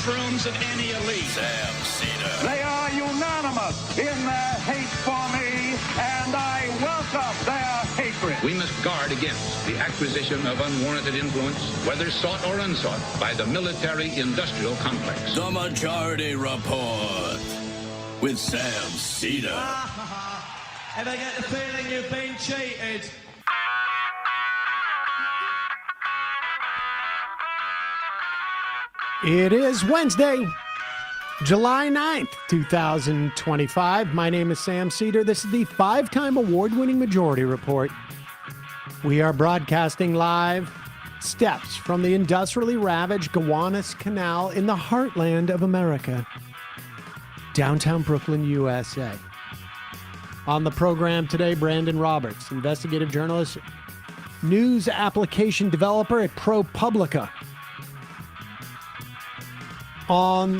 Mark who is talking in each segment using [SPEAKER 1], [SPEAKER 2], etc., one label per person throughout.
[SPEAKER 1] classrooms of any elite.
[SPEAKER 2] Sam Seder.
[SPEAKER 3] They are unanimous in their hate for me, and I welcome their hatred.
[SPEAKER 1] We must guard against the acquisition of unwarranted influence, whether sought or unsought, by the military-industrial complex.
[SPEAKER 2] The Majority Report with Sam Seder.
[SPEAKER 4] Ever get the feeling you've been cheated?
[SPEAKER 5] It is Wednesday, July 9th, 2025. My name is Sam Seder. This is the five-time award-winning Majority Report. We are broadcasting live steps from the industrially ravaged Gowanus Canal in the heartland of America, downtown Brooklyn, USA. On the program today, Brandon Roberts, investigative journalist, news application developer at ProPublica. On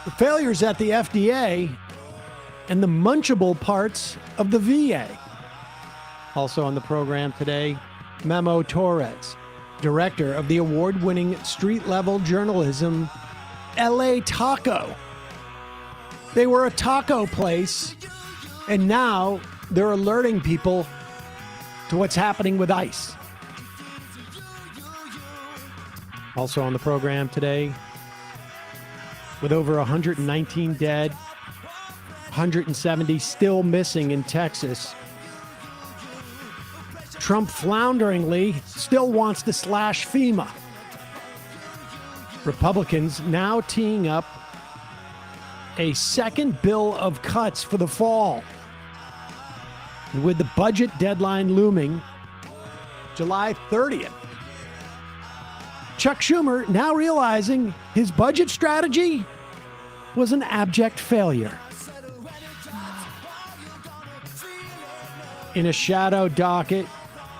[SPEAKER 5] the failures at the FDA and the munchable parts of the VA. Also on the program today, Memo Torres, director of the award-winning street-level journalism, LA Taco. They were a taco place, and now they're alerting people to what's happening with ICE. Also on the program today, with over 119 dead, 170 still missing in Texas, Trump flounderingly still wants to slash FEMA. Republicans now teeing up a second bill of cuts for the fall. And with the budget deadline looming, July 30th, Chuck Schumer now realizing his budget strategy was an abject failure. In a shadow docket,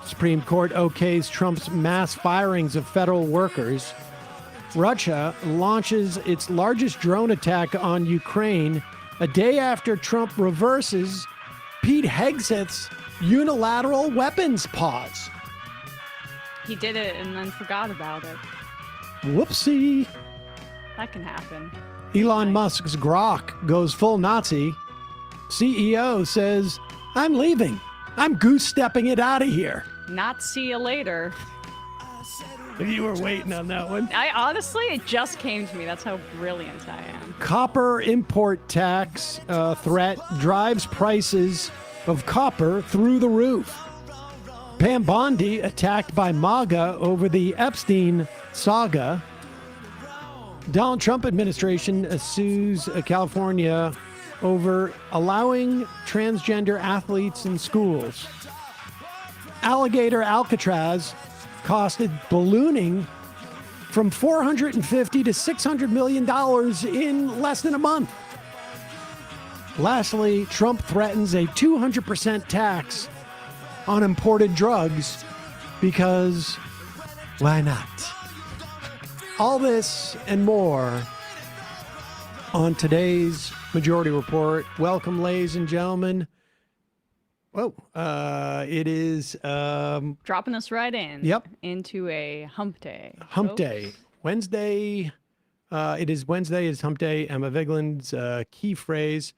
[SPEAKER 5] Supreme Court okays Trump's mass firings of federal workers. Russia launches its largest drone attack on Ukraine a day after Trump reverses Pete Hegseth's unilateral weapons pause.
[SPEAKER 6] He did it and then forgot about it.
[SPEAKER 5] Whoopsie.
[SPEAKER 6] That can happen.
[SPEAKER 5] Elon Musk's Grok goes full Nazi. CEO says, I'm leaving. I'm goose-stepping it out of here.
[SPEAKER 6] Not see you later.
[SPEAKER 5] You were waiting on that one.
[SPEAKER 6] I honestly, it just came to me. That's how brilliant I am.
[SPEAKER 5] Copper import tax threat drives prices of copper through the roof. Pam Bondi attacked by MAGA over the Epstein saga. Donald Trump administration sues California over allowing transgender athletes in schools. Alligator Alcatraz costed ballooning from $450 to $600 million in less than a month. Lastly, Trump threatens a 200% tax on imported drugs because why not? All this and more on today's Majority Report. Welcome, ladies and gentlemen. Whoa, it is
[SPEAKER 6] dropping us right in.
[SPEAKER 5] Yep.
[SPEAKER 6] Into a hump day.
[SPEAKER 5] Hump
[SPEAKER 6] folks.
[SPEAKER 5] day. Wednesday. It is Wednesday. It's hump day. Emma Vigland's key phrase.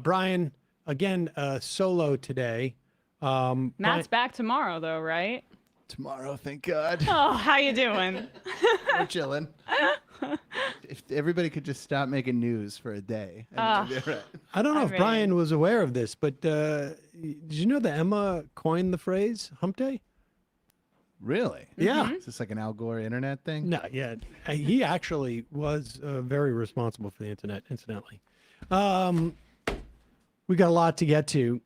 [SPEAKER 5] Brian, again, solo today.
[SPEAKER 6] Matt's back tomorrow, though, right?
[SPEAKER 7] Tomorrow, thank God.
[SPEAKER 6] Oh, how you doing?
[SPEAKER 7] We're chilling. If everybody could just stop making news for a day. I mean, right.
[SPEAKER 5] I don't know
[SPEAKER 6] I
[SPEAKER 5] if
[SPEAKER 6] mean-
[SPEAKER 5] Brian was aware of this, but did you know that Emma coined the phrase hump day?
[SPEAKER 7] Really?
[SPEAKER 5] Yeah.
[SPEAKER 7] Is this like an Al Gore internet thing?
[SPEAKER 5] No, yeah. He actually was very responsible for the internet, incidentally. We got a lot to get to.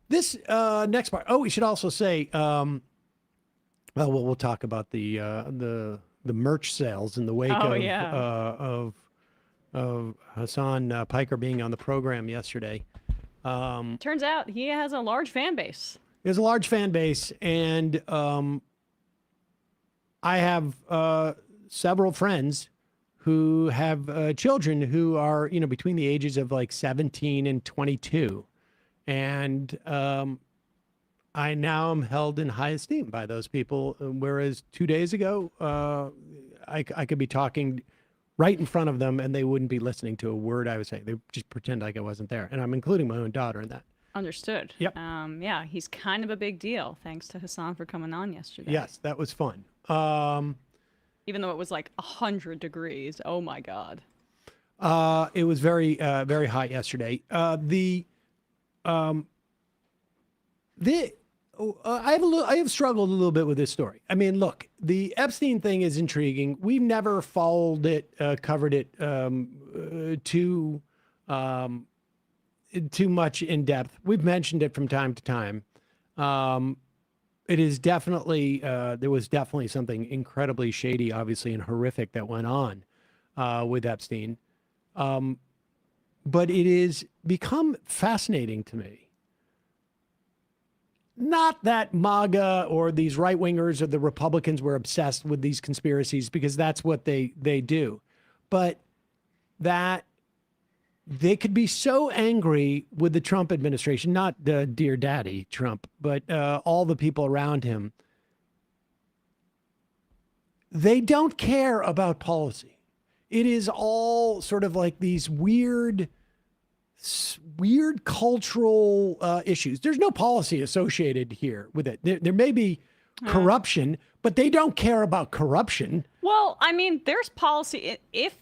[SPEAKER 5] This next part. Oh, we should also say, well, we'll talk about the merch sales in the wake of Hassan Piker being on the program yesterday.
[SPEAKER 6] Turns out he has a large fan base.
[SPEAKER 5] He has a large fan base, and I have several friends who have children who are, between the ages of like 17 and 22. And I now am held in high esteem by those people. Whereas 2 days ago, I could be talking right in front of them and they wouldn't be listening to a word I was saying. They just pretend like I wasn't there. And I'm including my own daughter in that.
[SPEAKER 6] Understood.
[SPEAKER 5] Yep.
[SPEAKER 6] Yeah, he's kind of a big deal. Thanks to Hassan for coming on yesterday.
[SPEAKER 5] Yes, that was fun.
[SPEAKER 6] Even though it was like 100 degrees. Oh my God.
[SPEAKER 5] It was very, very hot yesterday. I have struggled a little bit with this story. I mean, look, the Epstein thing is intriguing. We've never followed it, covered it too much in depth. We've mentioned it from time to time. It is definitely there was definitely something incredibly shady, obviously, and horrific that went on with Epstein. But it is become fascinating to me. Not that MAGA or these right wingers or the Republicans were obsessed with these conspiracies, because that's what they do, but that they could be so angry with the Trump administration, not dear daddy Trump, but all the people around him. They don't care about policy. It is all sort of like these weird cultural issues. There's no policy associated here with it. There may be corruption, but they don't care about corruption.
[SPEAKER 6] Well, I mean, there's policy. If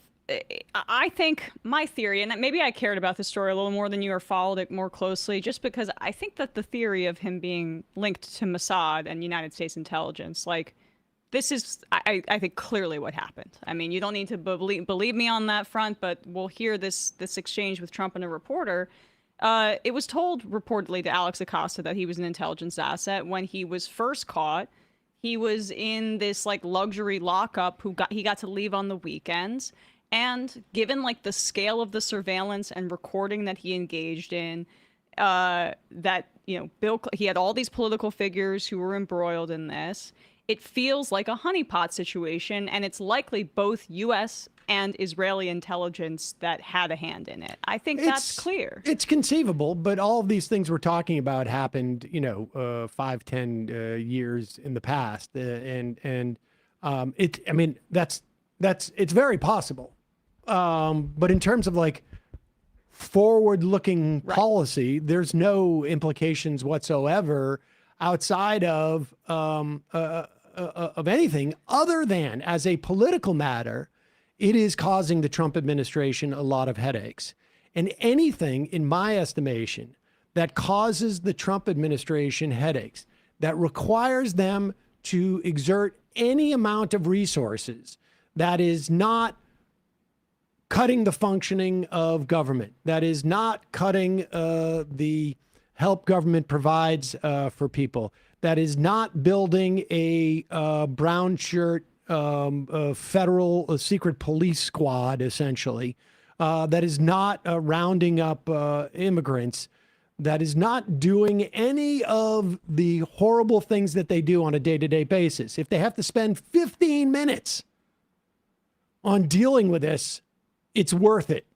[SPEAKER 6] I think my theory, and maybe I cared about this story a little more than you or followed it more closely, just because I think that the theory of him being linked to Mossad and United States intelligence, like, this is, I think, clearly what happened. I mean, you don't need to believe me on that front, but we'll hear this exchange with Trump and a reporter. It was told reportedly to Alex Acosta that he was an intelligence asset when he was first caught. He was in this like luxury lockup. He got to leave on the weekends, and given like the scale of the surveillance and recording that he engaged in, that he had all these political figures who were embroiled in this. It feels like a honeypot situation, and it's likely both U.S. and Israeli intelligence that had a hand in it. I think that's clear. It's
[SPEAKER 5] conceivable, but all of these things we're talking about happened, 5-10 years in the past, it's very possible. But in terms of like forward-looking policy, there's no implications whatsoever outside of anything other than, as a political matter, it is causing the Trump administration a lot of headaches. And anything, in my estimation, that causes the Trump administration headaches, that requires them to exert any amount of resources, that is not cutting the functioning of government, that is not cutting the help government provides for people, that is not building a brown shirt federal secret police squad, essentially, that is not rounding up immigrants, that is not doing any of the horrible things that they do on a day-to-day basis. If they have to spend 15 minutes on dealing with this, it's worth it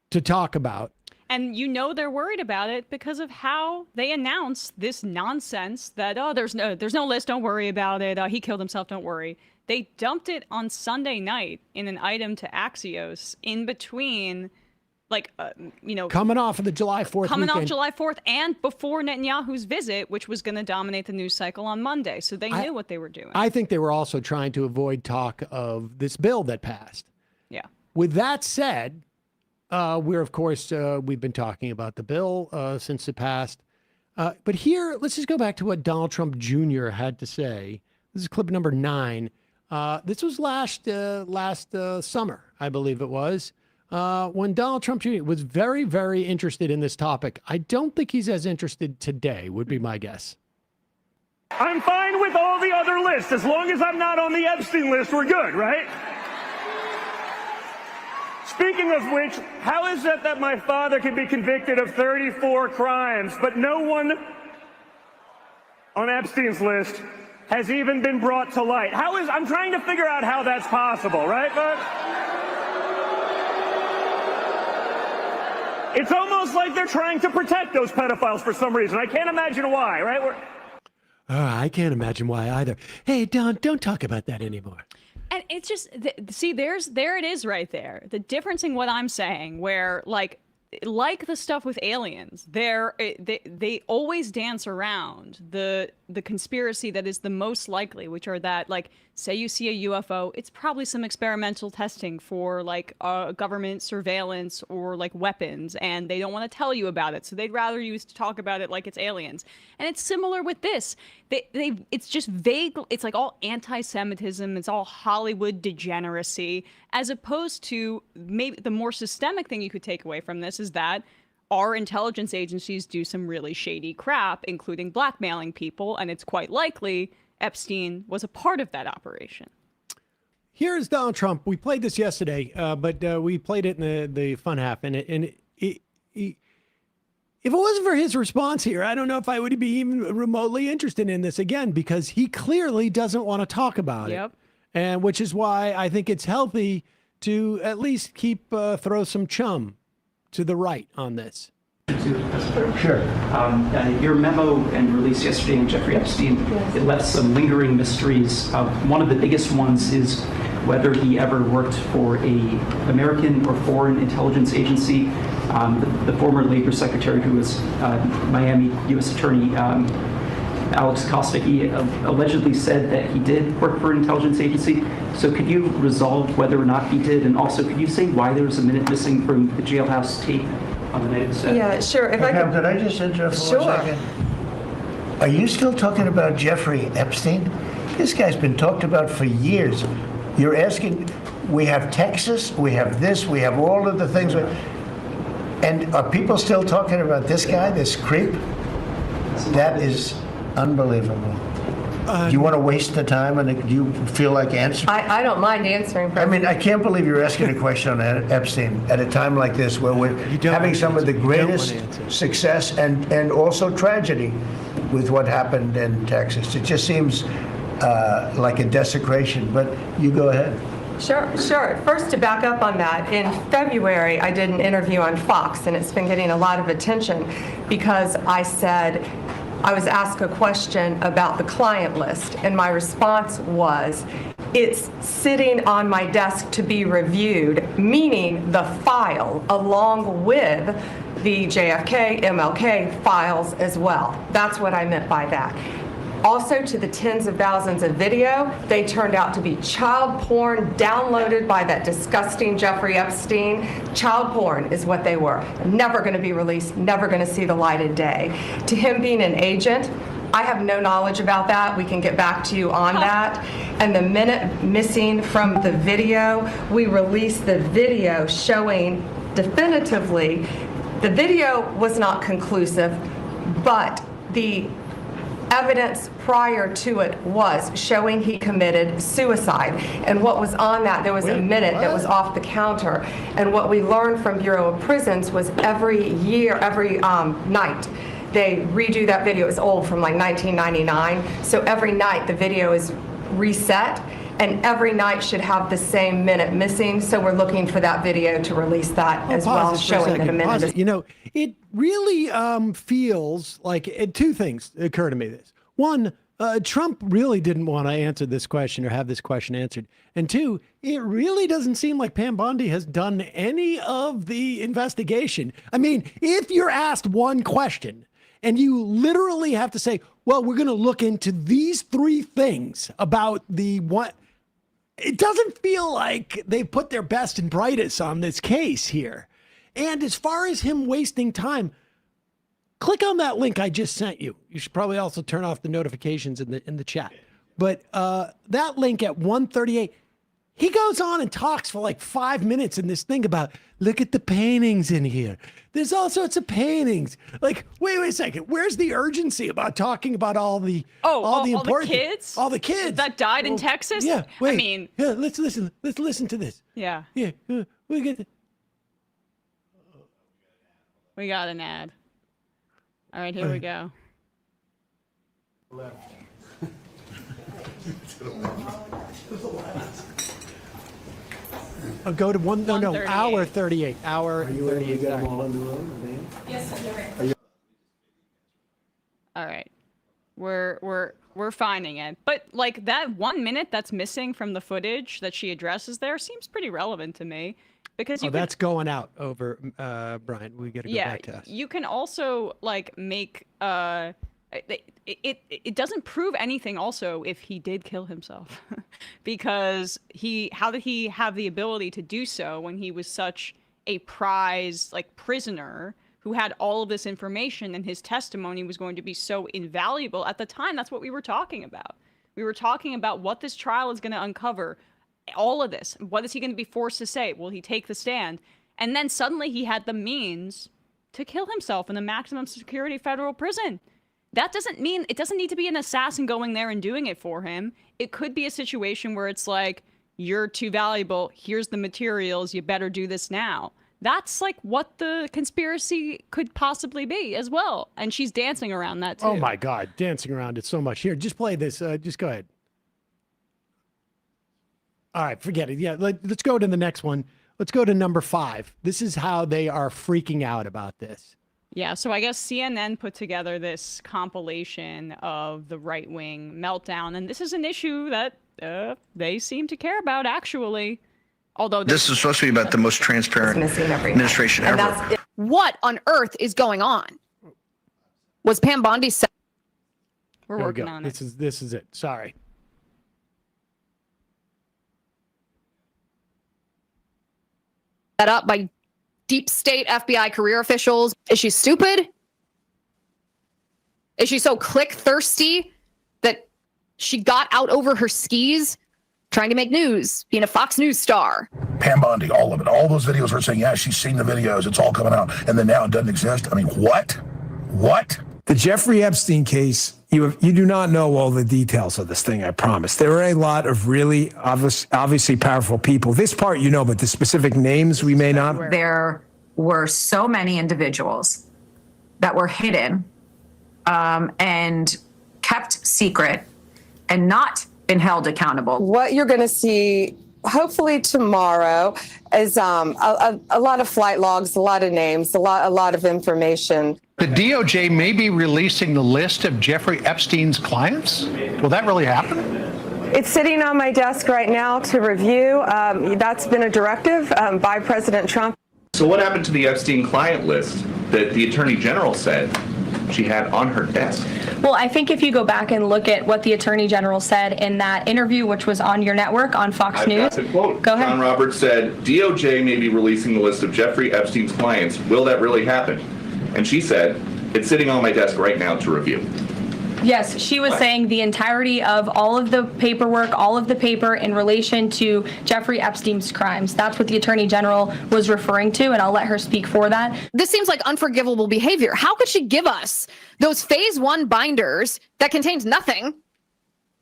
[SPEAKER 5] to talk about.
[SPEAKER 6] And they're worried about it because of how they announced this nonsense that, there's no list, don't worry about it. He killed himself, don't worry. They dumped it on Sunday night in an item to Axios in between,
[SPEAKER 5] coming off of the July 4th
[SPEAKER 6] Coming
[SPEAKER 5] weekend.
[SPEAKER 6] off July 4th and before Netanyahu's visit, which was going to dominate the news cycle on Monday. So they knew what they were doing.
[SPEAKER 5] I think they were also trying to avoid talk of this bill that passed.
[SPEAKER 6] Yeah.
[SPEAKER 5] With that said, we've been talking about the bill since it passed. But here, let's just go back to what Donald Trump Jr. had to say. This is clip number 9. This was last summer, I believe it was, when Donald Trump Jr. was very, very interested in this topic. I don't think he's as interested today, would be my guess.
[SPEAKER 3] I'm fine with all the other lists. As long as I'm not on the Epstein list, we're good, right? Speaking of which, how is it that my father can be convicted of 34 crimes, but no one on Epstein's list has even been brought to light? I'm trying to figure out how that's possible, right, folks? It's almost like they're trying to protect those pedophiles for some reason. I can't imagine why, right?
[SPEAKER 5] I can't imagine why either. Hey, Don, don't talk about that anymore.
[SPEAKER 6] And it's just see, there it is right there. The difference in what I'm saying, where like the stuff with aliens, they always dance around the conspiracy that is the most likely, which are that, like, say you see a UFO, it's probably some experimental testing for like government surveillance or like weapons, and they don't want to tell you about it, so they'd rather you talk about it like it's aliens. And it's similar with this. It's just vague. It's like all anti-Semitism. It's all Hollywood degeneracy, as opposed to maybe the more systemic thing you could take away from this is that our intelligence agencies do some really shady crap, including blackmailing people, and it's quite likely Epstein was a part of that operation.
[SPEAKER 5] Here's Donald Trump. We played this yesterday, but we played it in the fun half, and if it wasn't for his response here, I don't know if I would be even remotely interested in this again, because he clearly doesn't want to talk about it. And which is why I think it's healthy to at least throw some chum to the right on this.
[SPEAKER 8] Sure. Your memo and release yesterday on Jeffrey Epstein, it left some lingering mysteries. One of the biggest ones is whether he ever worked for a American or foreign intelligence agency. The former Labor Secretary, who was Miami U.S. Attorney Alex Costa, he allegedly said that he did work for an intelligence agency. So could you resolve whether or not he did? And also, could you say why there was a minute missing from the jailhouse tape on the night of the set?
[SPEAKER 9] Yeah, sure. If
[SPEAKER 10] Could I just interrupt for 1 second? Are you still talking about Jeffrey Epstein? This guy's been talked about for years. You're asking, we have Texas, we have this, we have all of the things. And are people still talking about this guy, this creep? That is unbelievable. Do you want to waste the time, and do you feel like answering?
[SPEAKER 9] I don't mind answering.
[SPEAKER 10] I mean, I can't believe you're asking a question on Epstein at a time like this, where we're having some of the greatest success and also tragedy with what happened in Texas. It just seems like a desecration, but you go ahead.
[SPEAKER 9] Sure. First, to back up on that, in February, I did an interview on Fox, and it's been getting a lot of attention because I said, I was asked a question about the client list, and my response was, it's sitting on my desk to be reviewed, meaning the file, along with the JFK, MLK files as well. That's what I meant by that. Also, to the tens of thousands of video, they turned out to be child porn downloaded by that disgusting Jeffrey Epstein. Child porn is what they were. Never going to be released, never going to see the light of day. To him being an agent, I have no knowledge about that. We can get back to you on that. And the minute missing from the video, we released the video showing definitively, the video was not conclusive, but the evidence prior to it was showing he committed suicide. And what was on that, there was a minute that was off the counter. And what we learned from Bureau of Prisons was every night, they redo that video. It's old, from like 1999. So every night the video is reset, and every night should have the same minute missing. So we're looking for that video to release that as well, showing that a minute is.
[SPEAKER 5] You know, it really feels like two things occur to me. One, Trump really didn't want to answer this question or have this question answered. And two, it really doesn't seem like Pam Bondi has done any of the investigation. I mean, if you're asked one question and you literally have to say, well, we're going to look into these three things about the what, it doesn't feel like they put their best and brightest on this case here. And as far as him wasting time, click on that link I just sent you. You should probably also turn off the notifications in the chat. But that link at 1:38, he goes on and talks for like 5 minutes in this thing about, look at the paintings in here. There's all sorts of paintings. Like, wait a second. Where's the urgency about talking about all the important
[SPEAKER 6] kids?
[SPEAKER 5] All the kids
[SPEAKER 6] that died in Texas?
[SPEAKER 5] Yeah. Wait.
[SPEAKER 6] I mean,
[SPEAKER 5] yeah, let's listen. Let's listen to this.
[SPEAKER 6] Yeah.
[SPEAKER 5] Yeah. We
[SPEAKER 6] got an ad. All right, here we go.
[SPEAKER 5] I'll go to hour 38. Hour 38.
[SPEAKER 6] All right. We're finding it. But like that 1 minute that's missing from the footage that she addresses there seems pretty relevant to me. Because
[SPEAKER 5] that's going out over Brian. We got to go back to us.
[SPEAKER 6] You can also like make it doesn't prove anything also if he did kill himself because how did he have the ability to do so when he was such a prize like prisoner who had all of this information, and his testimony was going to be so invaluable at the time? That's what we were talking about. We were talking about what this trial is going to uncover. All of this. What is he going to be forced to say? Will he take the stand? And then suddenly he had the means to kill himself in the maximum security federal prison. That doesn't mean it doesn't need to be an assassin going there and doing it for him. It could be a situation where it's like, you're too valuable. Here's the materials. You better do this now. That's like what the conspiracy could possibly be as well. And she's dancing around that too.
[SPEAKER 5] Oh my God, dancing around it so much. Here, just play this. Just go ahead. All right, forget it. Yeah, let's go to the next one. Let's go to number 5. This is how they are freaking out about this.
[SPEAKER 6] Yeah, so I guess CNN put together this compilation of the right-wing meltdown, and this is an issue that they seem to care about, actually. Although
[SPEAKER 11] this is supposed to be about the most transparent administration ever.
[SPEAKER 12] What on earth is going on? Was Pam Bondi set?
[SPEAKER 6] We're working on it.
[SPEAKER 5] This is it. Sorry.
[SPEAKER 12] Set up by deep state FBI career officials. Is she stupid? Is she so click thirsty that she got out over her skis trying to make news, being a Fox News star?
[SPEAKER 13] Pam Bondi, all of it. All those videos were saying, yeah, she's seen the videos. It's all coming out. And then now it doesn't exist. I mean, what? What?
[SPEAKER 14] The Jeffrey Epstein case, you do not know all the details of this thing, I promise. There are a lot of really obviously powerful people. This part you know, but the specific names we may not.
[SPEAKER 15] There were so many individuals that were hidden and kept secret and not been held accountable.
[SPEAKER 9] What you're going to see hopefully tomorrow is a lot of flight logs, a lot of names, a lot of information.
[SPEAKER 16] The DOJ may be releasing the list of Jeffrey Epstein's clients. Will that really happen?
[SPEAKER 9] It's sitting on my desk right now to review. That's been a directive by President Trump.
[SPEAKER 17] So what happened to the Epstein client list that the Attorney General said she had on her desk?
[SPEAKER 18] Well, I think if you go back and look at what the Attorney General said in that interview, which was on your network on Fox News.
[SPEAKER 17] That's a quote.
[SPEAKER 18] Go ahead.
[SPEAKER 17] John Roberts said, DOJ may be releasing the list of Jeffrey Epstein's clients. Will that really happen? And she said, it's sitting on my desk right now to review.
[SPEAKER 18] Yes, she was saying the entirety of all of the paperwork, all of the paper in relation to Jeffrey Epstein's crimes. That's what the Attorney General was referring to, and I'll let her speak for that.
[SPEAKER 12] This seems like unforgivable behavior. How could she give us those phase 1 binders that contained nothing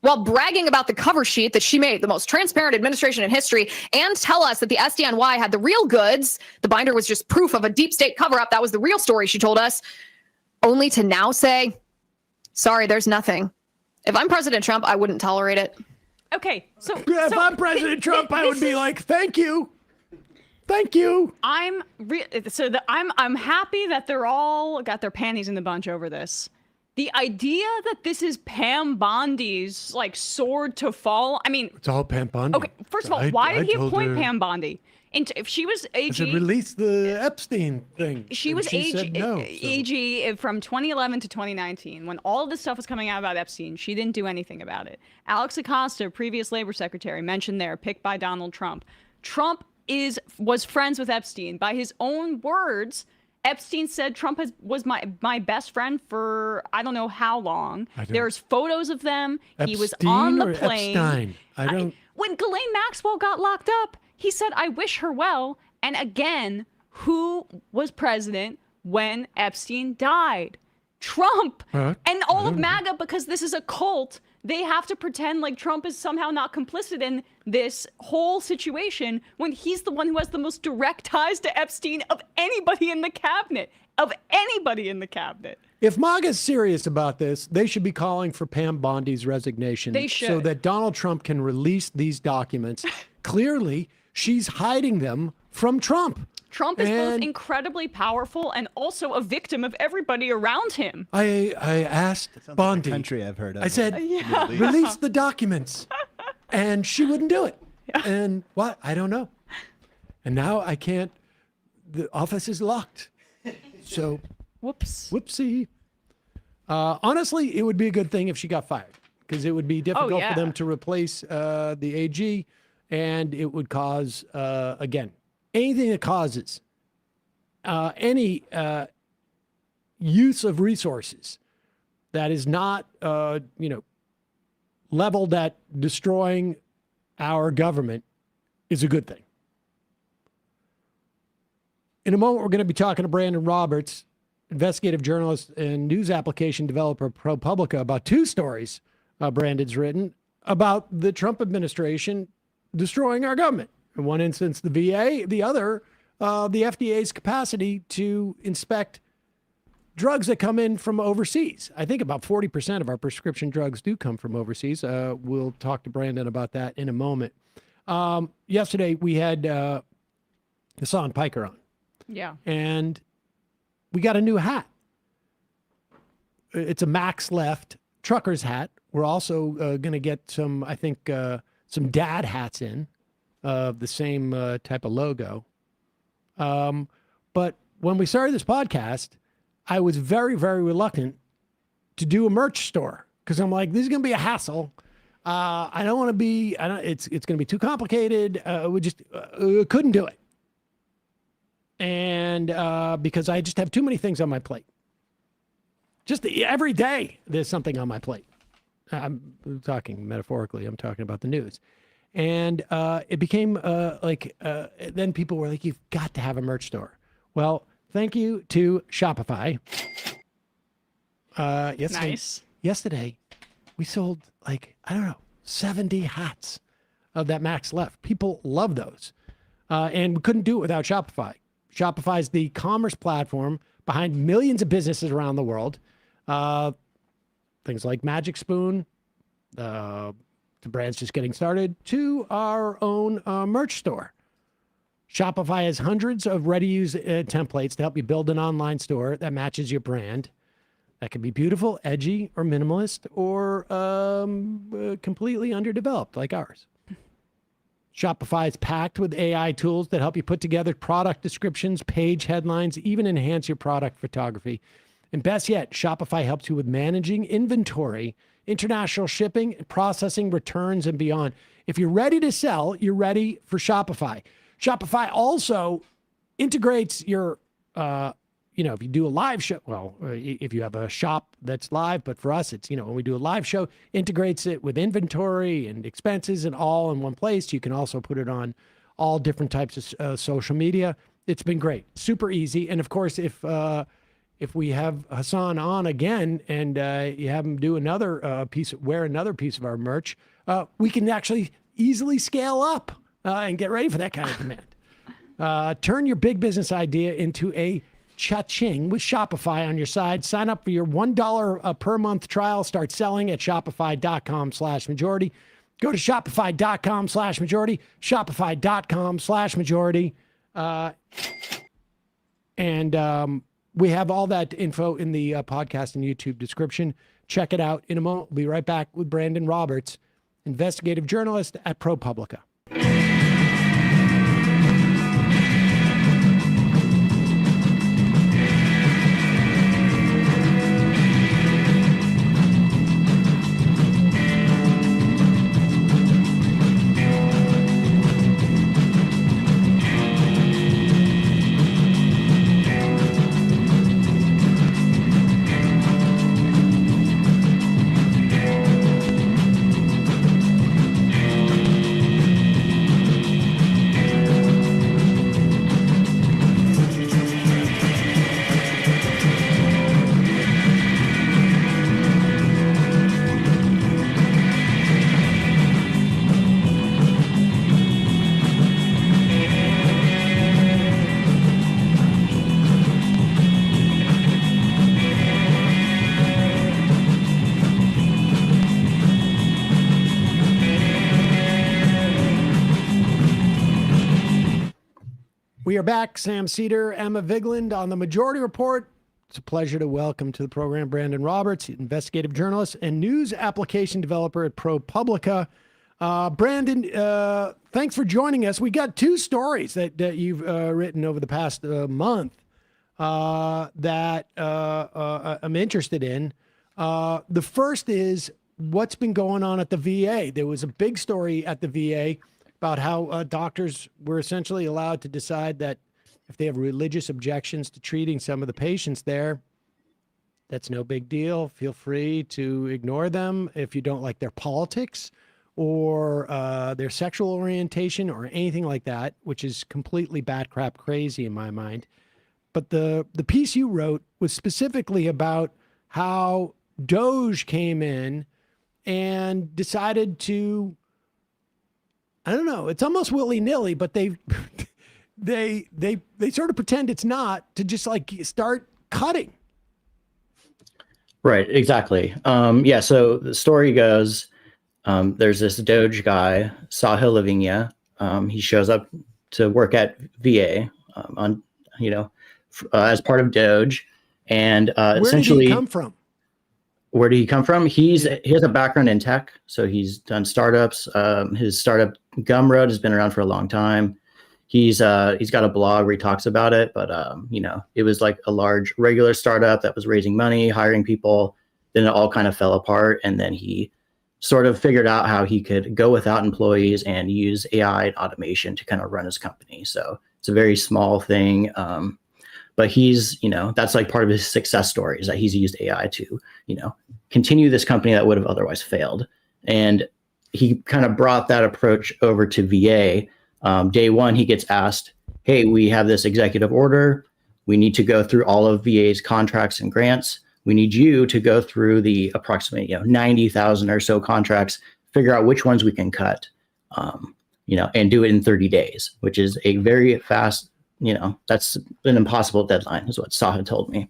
[SPEAKER 12] while bragging about the cover sheet that she made, the most transparent administration in history, and tell us that the SDNY had the real goods? The binder was just proof of a deep state cover-up. That was the real story, she told us, only to now say, sorry, there's nothing. If I'm President Trump, I wouldn't tolerate it.
[SPEAKER 6] Okay, so
[SPEAKER 5] if I'm President Trump, I would be like, thank you. Thank you.
[SPEAKER 6] I'm happy that they're all got their panties in the bunch over this. The idea that this is Pam Bondi's like sword to fall. I mean,
[SPEAKER 5] it's all Pam Bondi.
[SPEAKER 6] Okay, first of all, why did he appoint Pam Bondi? If she was AG,
[SPEAKER 5] to release the Epstein thing.
[SPEAKER 6] She was AG,
[SPEAKER 5] no,
[SPEAKER 6] AG from 2011 to 2019. When all of this stuff was coming out about Epstein, she didn't do anything about it. Alex Acosta, previous labor secretary, mentioned there, picked by Donald Trump. Trump was friends with Epstein. By his own words, Epstein said Trump was my best friend for I don't know how long. There's photos of them.
[SPEAKER 5] Epstein,
[SPEAKER 6] he was on the plane.
[SPEAKER 5] Epstein?
[SPEAKER 6] When Ghislaine Maxwell got locked up, he said, I wish her well. And again, who was president when Epstein died? Trump. And all of MAGA, because this is a cult, they have to pretend like Trump is somehow not complicit in this whole situation when he's the one who has the most direct ties to Epstein of anybody in the cabinet.
[SPEAKER 5] If MAGA is serious about this, they should be calling for Pam Bondi's resignation.
[SPEAKER 6] They should.
[SPEAKER 5] So that Donald Trump can release these documents. Clearly, she's hiding them from Trump.
[SPEAKER 6] Trump is both incredibly powerful and also a victim of everybody around him.
[SPEAKER 5] I asked Bondi.
[SPEAKER 7] Like a country I've heard of.
[SPEAKER 5] I said,
[SPEAKER 6] Yeah.
[SPEAKER 5] release the documents. And she wouldn't do it. And what? I don't know. And now I can't. The office is locked. So, whoopsie. Honestly, it would be a good thing if she got fired, because it would be difficult for them to replace the AG, and it would cause, again, anything that causes any use of resources that is not, leveled at destroying our government is a good thing. In a moment, we're going to be talking to Brandon Roberts, investigative journalist and news application developer ProPublica, about two stories Brandon's written about the Trump administration destroying our government. In one instance, the VA, the other, the FDA's capacity to inspect drugs that come in from overseas. I think about 40% of our prescription drugs do come from overseas. We'll talk to Brandon about that in a moment. Yesterday, we had Hassan Piker on.
[SPEAKER 6] Yeah.
[SPEAKER 5] And we got a new hat. It's a Max Left trucker's hat. We're also going to get some, I think, some dad hats in of the same type of logo. But when we started this podcast, I was very, very reluctant to do a merch store because I'm like, this is going to be a hassle. I don't want to be, it's going to be too complicated. We just couldn't do it. And because I just have too many things on my plate. Just every day there's something on my plate. I'm talking metaphorically. I'm talking about the news. And it became then people were like, you've got to have a merch store. Well, thank you to Shopify. Yesterday, we sold 70 hats of that Max Left. People love those. And we couldn't do it without Shopify. Shopify is the commerce platform behind millions of businesses around the world. Things like Magic Spoon, the brand's just getting started, to our own merch store. Shopify has hundreds of ready-to-use templates to help you build an online store that matches your brand. That can be beautiful, edgy, or minimalist, or completely underdeveloped like ours. Shopify is packed with AI tools that help you put together product descriptions, page headlines, even enhance your product photography. And best yet, Shopify helps you with managing inventory, international shipping, processing, returns, and beyond. If you're ready to sell, you're ready for Shopify. Shopify also integrates your, if you do a live show, if you have a shop that's live, but for us, it's, when we do a live show, integrates it with inventory and expenses and all in one place. You can also put it on all different types of social media. It's been great, super easy. And of course, if we have Hassan on again and you have him do another wear another piece of our merch, we can actually easily scale up and get ready for that kind of demand. Turn your big business idea into a cha-ching with Shopify on your side. Sign up for your $1 per month trial. Start selling at shopify.com/majority. Go to shopify.com/majority, shopify.com/majority. And we have all that info in the podcast and YouTube description. Check it out. In a moment, we'll be right back with Brandon Roberts, investigative journalist at ProPublica. We are back. Sam Seder, Emma Vigland on the Majority Report. It's a pleasure to welcome to the program Brandon Roberts, investigative journalist and news application developer at ProPublica. Brandon, thanks for joining us. We got two stories that you've written over the past month that I'm interested in. The first is what's been going on at the VA. There was a big story at the VA about how doctors were essentially allowed to decide that if they have religious objections to treating some of the patients there, that's no big deal. Feel free to ignore them if you don't like their politics or their sexual orientation or anything like that, which is completely bat crap crazy in my mind. But the piece you wrote was specifically about how DOGE came in and decided to, I don't know, it's almost willy-nilly, but they sort of pretend it's not, to just like start cutting.
[SPEAKER 19] Right, exactly. Yeah, so the story goes, there's this DOGE guy, Sahil Lavinia. He shows up to work at VA as part of DOGE. And essentially,
[SPEAKER 5] where did he come from?
[SPEAKER 19] Where did he come from? He has a background in tech, so he's done startups. His startup Gumroad has been around for a long time. He's got a blog where he talks about it, but it was like a large regular startup that was raising money, hiring people. Then it all kind of fell apart, and then he sort of figured out how he could go without employees and use AI and automation to kind of run his company. So it's a very small thing. But he's, that's like part of his success story, is that he's used AI to, continue this company that would have otherwise failed. And he kind of brought that approach over to VA. Day one, he gets asked, hey, we have this executive order. We need to go through all of VA's contracts and grants. We need you to go through the approximate, 90,000 or so contracts, figure out which ones we can cut, and do it in 30 days, which is a very fast, that's an impossible deadline, is what Saha told me.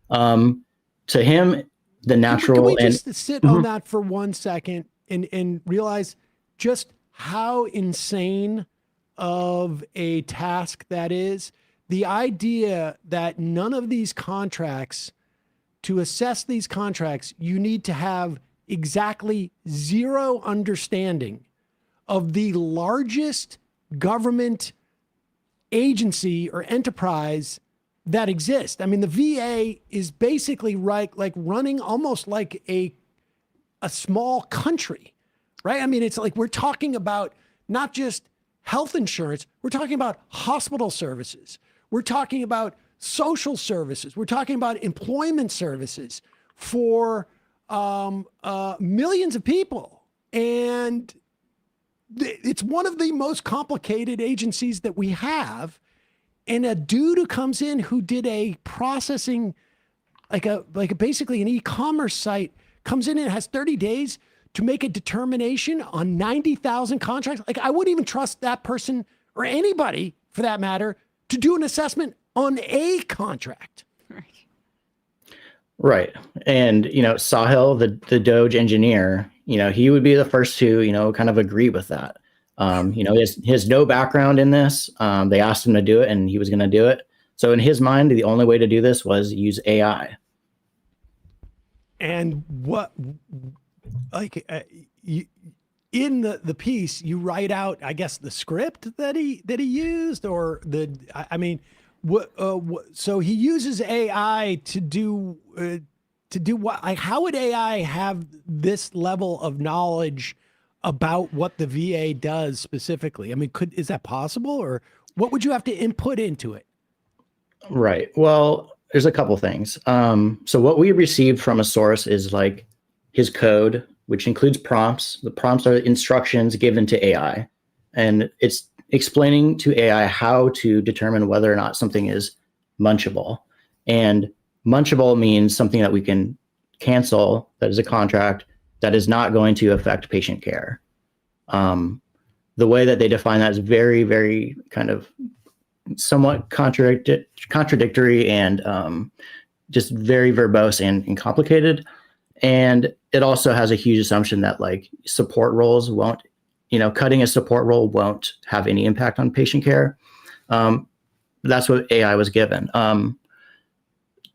[SPEAKER 19] To him, the natural.
[SPEAKER 5] Can we just sit on that for 1 second and realize just how insane of a task that is? The idea that none of these contracts, to assess these contracts, you need to have exactly zero understanding of the largest government agency or enterprise that exists. I mean, the VA is basically like running almost like a small country, right? I mean, it's like we're talking about not just health insurance, we're talking about hospital services, we're talking about social services, we're talking about employment services for millions of people. And it's one of the most complicated agencies that we have. And a dude who comes in who did a processing, like basically an e-commerce site, comes in and has 30 days to make a determination on 90,000 contracts. Like, I wouldn't even trust that person, or anybody for that matter, to do an assessment on a contract.
[SPEAKER 19] Right. And, Sahil, the DOGE engineer, he would be the first to, kind of agree with that. He has no background in this. They asked him to do it and he was going to do it. So in his mind, the only way to do this was use AI.
[SPEAKER 5] And what, in the piece, you write out, I guess, the script that he used, or so he uses AI to do what? Like, how would AI have this level of knowledge about what the VA does specifically? I mean, is that possible, or what would you have to input into it?
[SPEAKER 19] Right. Well, there's a couple things. So what we received from a source is like his code, which includes prompts. The prompts are instructions given to AI, and it's explaining to AI how to determine whether or not something is munchable. And munchable means something that we can cancel, that is a contract, that is not going to affect patient care. The way that they define that is very, very kind of somewhat contradictory and just very verbose and complicated. And it also has a huge assumption that like support roles won't, cutting a support role won't have any impact on patient care. that's what AI was given.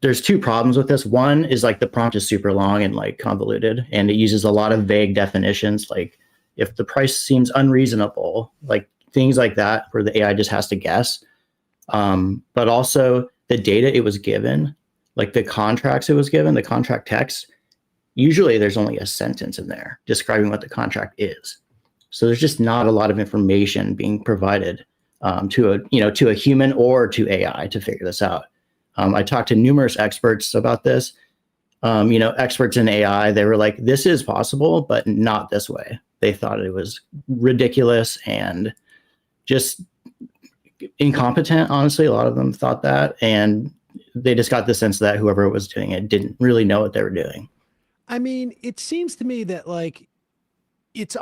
[SPEAKER 19] There's two problems with this. One is like the prompt is super long and like convoluted, and it uses a lot of vague definitions. Like if the price seems unreasonable, like things like that, where the AI just has to guess. But also the data it was given, like the contracts it was given, the contract text, usually there's only a sentence in there describing what the contract is. So there's just not a lot of information being provided to a human or to AI to figure this out. I talked to numerous experts about this. Experts in AI, they were like, this is possible, but not this way. They thought it was ridiculous and just incompetent. Honestly, a lot of them thought that, and they just got the sense that whoever was doing it didn't really know what they were doing.
[SPEAKER 5] I mean, it seems to me that like it's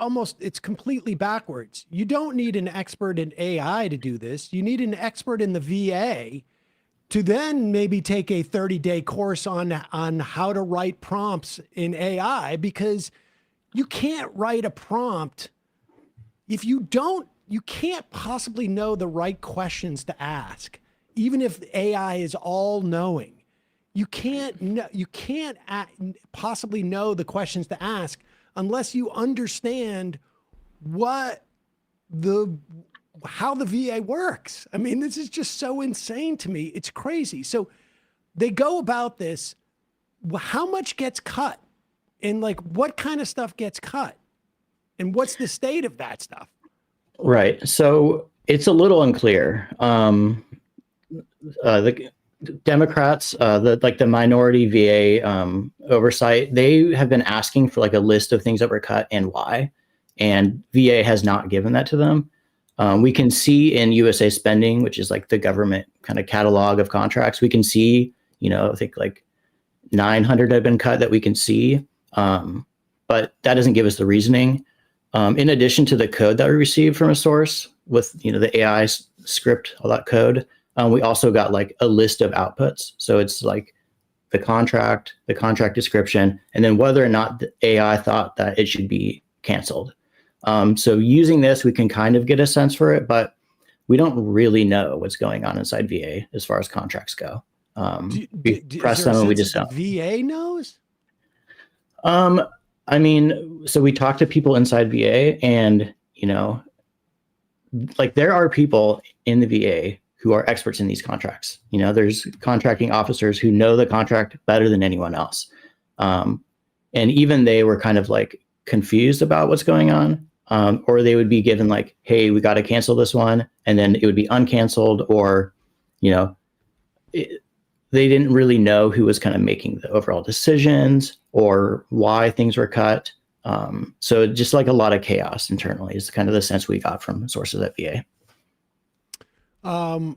[SPEAKER 5] completely backwards. You don't need an expert in AI to do this. You need an expert in the VA to then maybe take a 30-day course on how to write prompts in AI, because you can't write a prompt if you can't possibly know the right questions to ask. Even if AI is all knowing, you can't possibly know the questions to ask unless you understand how the VA works. I mean, this is just so insane to me. It's crazy. So they go about this. How much gets cut? And like, what kind of stuff gets cut? And what's the state of that stuff?
[SPEAKER 19] Right. So it's a little unclear. The Democrats, the minority VA oversight, they have been asking for like a list of things that were cut and why, and VA has not given that to them. We can see in USA Spending, which is like the government kind of catalog of contracts, we can see, I think like 900 have been cut that we can see, but that doesn't give us the reasoning. In addition to the code that we received from a source with, the AI script, all that code, we also got like a list of outputs. So it's like the contract description, and then whether or not the AI thought that it should be canceled. So using this, we can kind of get a sense for it, but we don't really know what's going on inside VA as far as contracts go. We press them and we just don't.
[SPEAKER 5] VA knows?
[SPEAKER 19] I mean, so we talked to people inside VA, and, like there are people in the VA who are experts in these contracts. There's contracting officers who know the contract better than anyone else. And even they were kind of like confused about what's going on. Or they would be given like, hey, we got to cancel this one. And then it would be uncanceled, or, they didn't really know who was kind of making the overall decisions or why things were cut. So just like a lot of chaos internally is kind of the sense we got from sources at VA.
[SPEAKER 5] And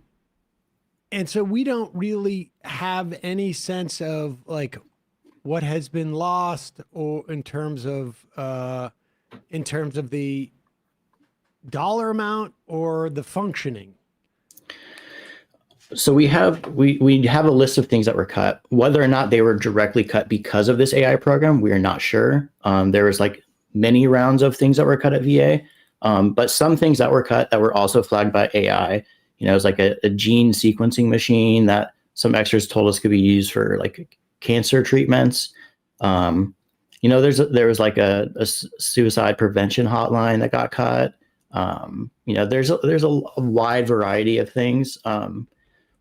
[SPEAKER 5] so we don't really have any sense of like what has been lost, or in terms of the dollar amount or the functioning.
[SPEAKER 19] So we have a list of things that were cut. Whether or not they were directly cut because of this AI program, we are not sure. There was like many rounds of things that were cut at VA, but some things that were cut that were also flagged by AI. It was like a gene sequencing machine that some experts told us could be used for like cancer treatments. There was like a suicide prevention hotline that got cut. There's a wide variety of things.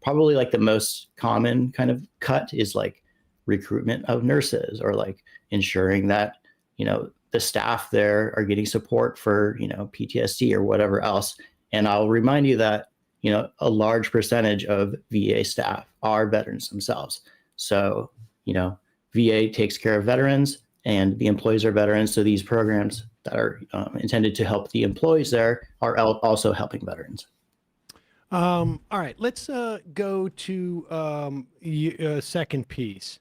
[SPEAKER 19] Probably like the most common kind of cut is like recruitment of nurses, or like ensuring that, the staff there are getting support for, PTSD or whatever else. And I'll remind you that, a large percentage of VA staff are veterans themselves. So, VA takes care of veterans and the employees are veterans. So these programs that are intended to help the employees there are also helping veterans.
[SPEAKER 5] All right, let's go to second piece.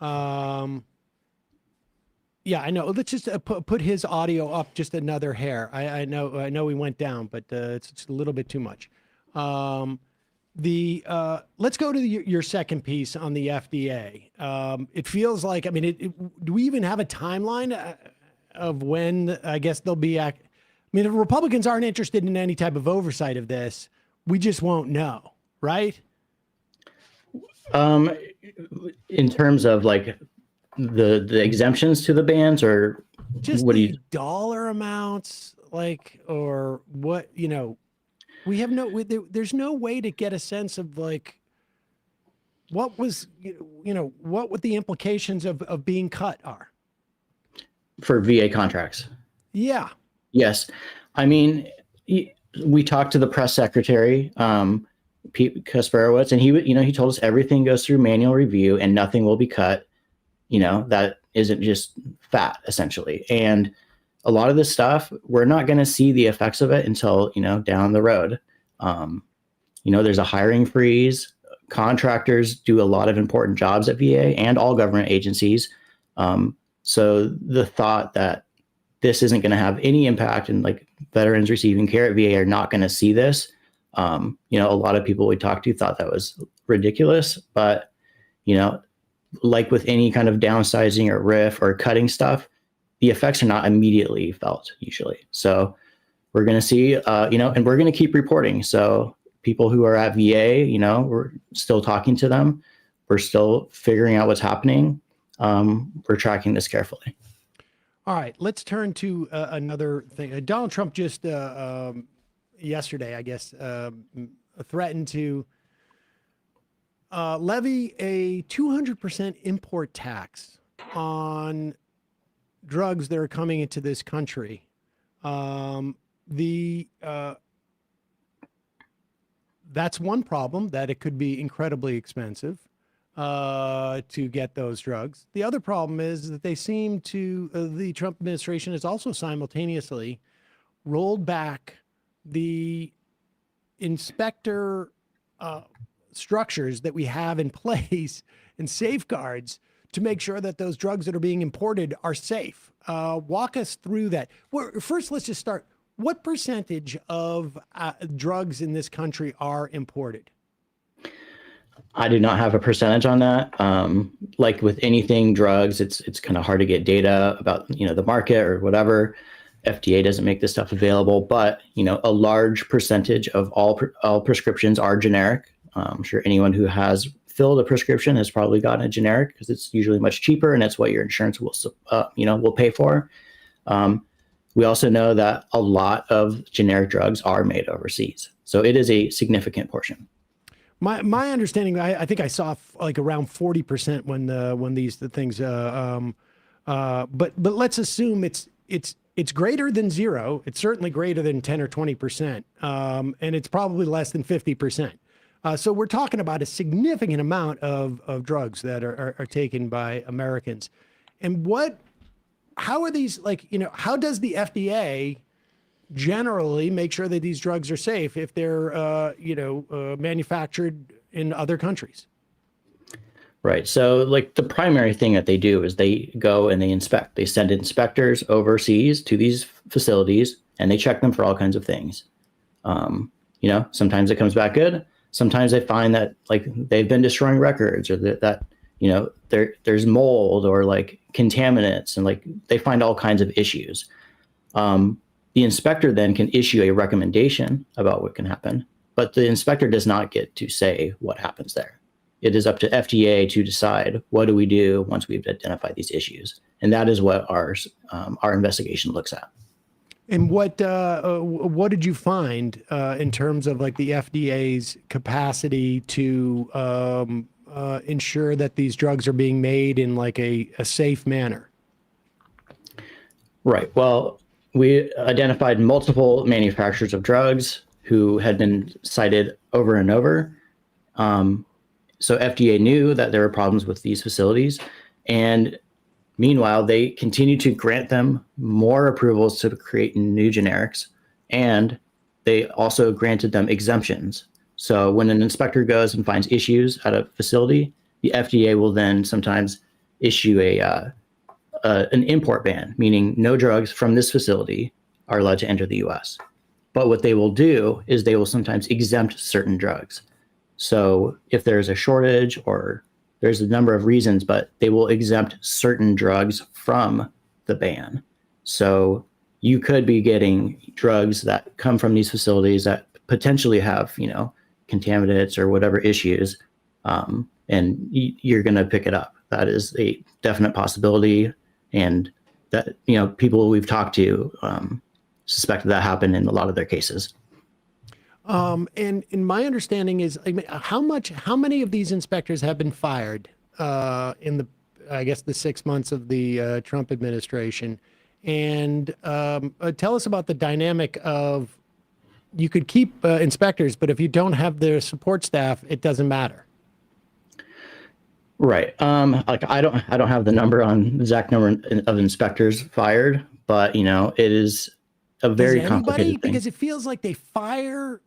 [SPEAKER 5] Yeah, I know. Let's just put his audio up just another hair. I know we went down, but it's a little bit too much. Let's go to your second piece on the FDA. It feels like, I mean, do we even have a timeline of when, I guess they'll be, if Republicans aren't interested in any type of oversight of this, we just won't know. right?
[SPEAKER 19] In terms of like the exemptions to the bans, or
[SPEAKER 5] Just
[SPEAKER 19] what do
[SPEAKER 5] the
[SPEAKER 19] you?
[SPEAKER 5] dollar amounts, like, or what, we have there's no way to get a sense of like what was, what the implications of being cut are.
[SPEAKER 19] For VA contracts.
[SPEAKER 5] Yeah.
[SPEAKER 19] Yes. I mean, we talked to the press secretary, Pete Kasparowicz, and he told us everything goes through manual review and nothing will be cut. That isn't just fat, essentially. And a lot of this stuff, we're not going to see the effects of it until, down the road. There's a hiring freeze. Contractors do a lot of important jobs at VA and all government agencies. So the thought that this isn't going to have any impact, and like veterans receiving care at VA are not going to see this. A lot of people we talked to thought that was ridiculous, but, like with any kind of downsizing or RIF or cutting stuff, the effects are not immediately felt usually. So we're going to see, and we're going to keep reporting. So people who are at VA, we're still talking to them. We're still figuring out what's happening. We're tracking this carefully.
[SPEAKER 5] All right, let's turn to another thing. Donald Trump just yesterday, I guess, threatened to levy a 200% import tax on drugs that are coming into this country. That's one problem, that it could be incredibly expensive to get those drugs. The other problem is that they seem to, the Trump administration has also simultaneously rolled back the inspector structures that we have in place and safeguards to make sure that those drugs that are being imported are safe. Walk us through that. Well, first, let's just start. What percentage of drugs in this country are imported?
[SPEAKER 19] I do not have a percentage on that. Like with anything drugs, it's kind of hard to get data about, the market or whatever. FDA doesn't make this stuff available, but, a large percentage of all prescriptions are generic. I'm sure anyone who has filled a prescription has probably gotten a generic because it's usually much cheaper and it's what your insurance will pay for. We also know that a lot of generic drugs are made overseas. So it is a significant portion.
[SPEAKER 5] My understanding, I think I saw like around 40% when these things, but let's assume it's greater than zero. It's certainly greater than 10 or 20%, and it's probably less than 50%. So we're talking about a significant amount of drugs that are taken by Americans. And how are these, how does the FDA generally make sure that these drugs are safe if they're, manufactured in other countries?
[SPEAKER 19] Right. So like the primary thing that they do is they go and they inspect. They send inspectors overseas to these facilities and they check them for all kinds of things. Sometimes it comes back good. Sometimes they find that like they've been destroying records, or that there's mold or like contaminants, and like they find all kinds of issues. The inspector then can issue a recommendation about what can happen, but the inspector does not get to say what happens there. It is up to FDA to decide what do we do once we've identified these issues, and that is what our investigation looks at.
[SPEAKER 5] And what did you find in terms of like the FDA's capacity to ensure that these drugs are being made in like a safe manner?
[SPEAKER 19] Right. Well, we identified multiple manufacturers of drugs who had been cited over and over. So FDA knew that there were problems with these facilities, and meanwhile, they continue to grant them more approvals to create new generics, and they also granted them exemptions. So when an inspector goes and finds issues at a facility, the FDA will then sometimes issue an import ban, meaning no drugs from this facility are allowed to enter the US. But what they will do is they will sometimes exempt certain drugs. So if there's a shortage or there's a number of reasons, but they will exempt certain drugs from the ban. So you could be getting drugs that come from these facilities that potentially have, contaminants or whatever issues, and you're going to pick it up. That is a definite possibility, and that people we've talked to suspect that happened in a lot of their cases.
[SPEAKER 5] And my understanding is, how many of these inspectors have been fired in the 6 months of the Trump administration? And tell us about the dynamic of, you could keep inspectors, but if you don't have their support staff, it doesn't matter.
[SPEAKER 19] Right. I don't have the exact number of inspectors fired, but it is a very complicated thing.
[SPEAKER 5] Because it feels like they fire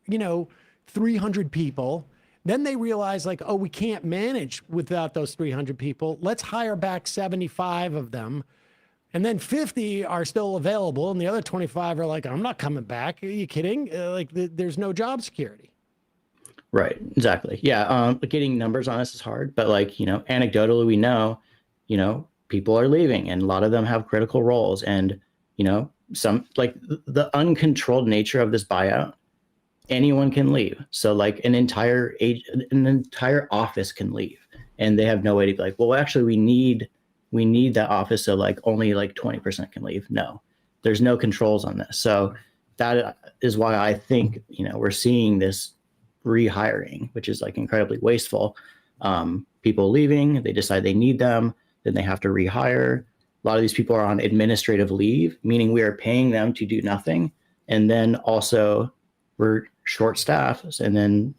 [SPEAKER 5] 300 people, then they realize like, oh, we can't manage without those 300 people. Let's hire back 75 of them, and then 50 are still available, and the other 25 are like, I'm not coming back. Are you kidding? There's no job security.
[SPEAKER 19] Right. Exactly. Yeah. Getting numbers on this is hard, but anecdotally, we know, people are leaving, and a lot of them have critical roles, and some, like, the uncontrolled nature of this buyout, anyone can leave. So like an entire office can leave, and they have no way to be like, well, actually we need that office, so like only like 20% can leave. No, there's no controls on this. So that is why I think we're seeing this rehiring, which is like incredibly wasteful. People leaving, they decide they need them, then they have to rehire. A lot of these people are on administrative leave, meaning we are paying them to do nothing, and then also we're short staffed, and then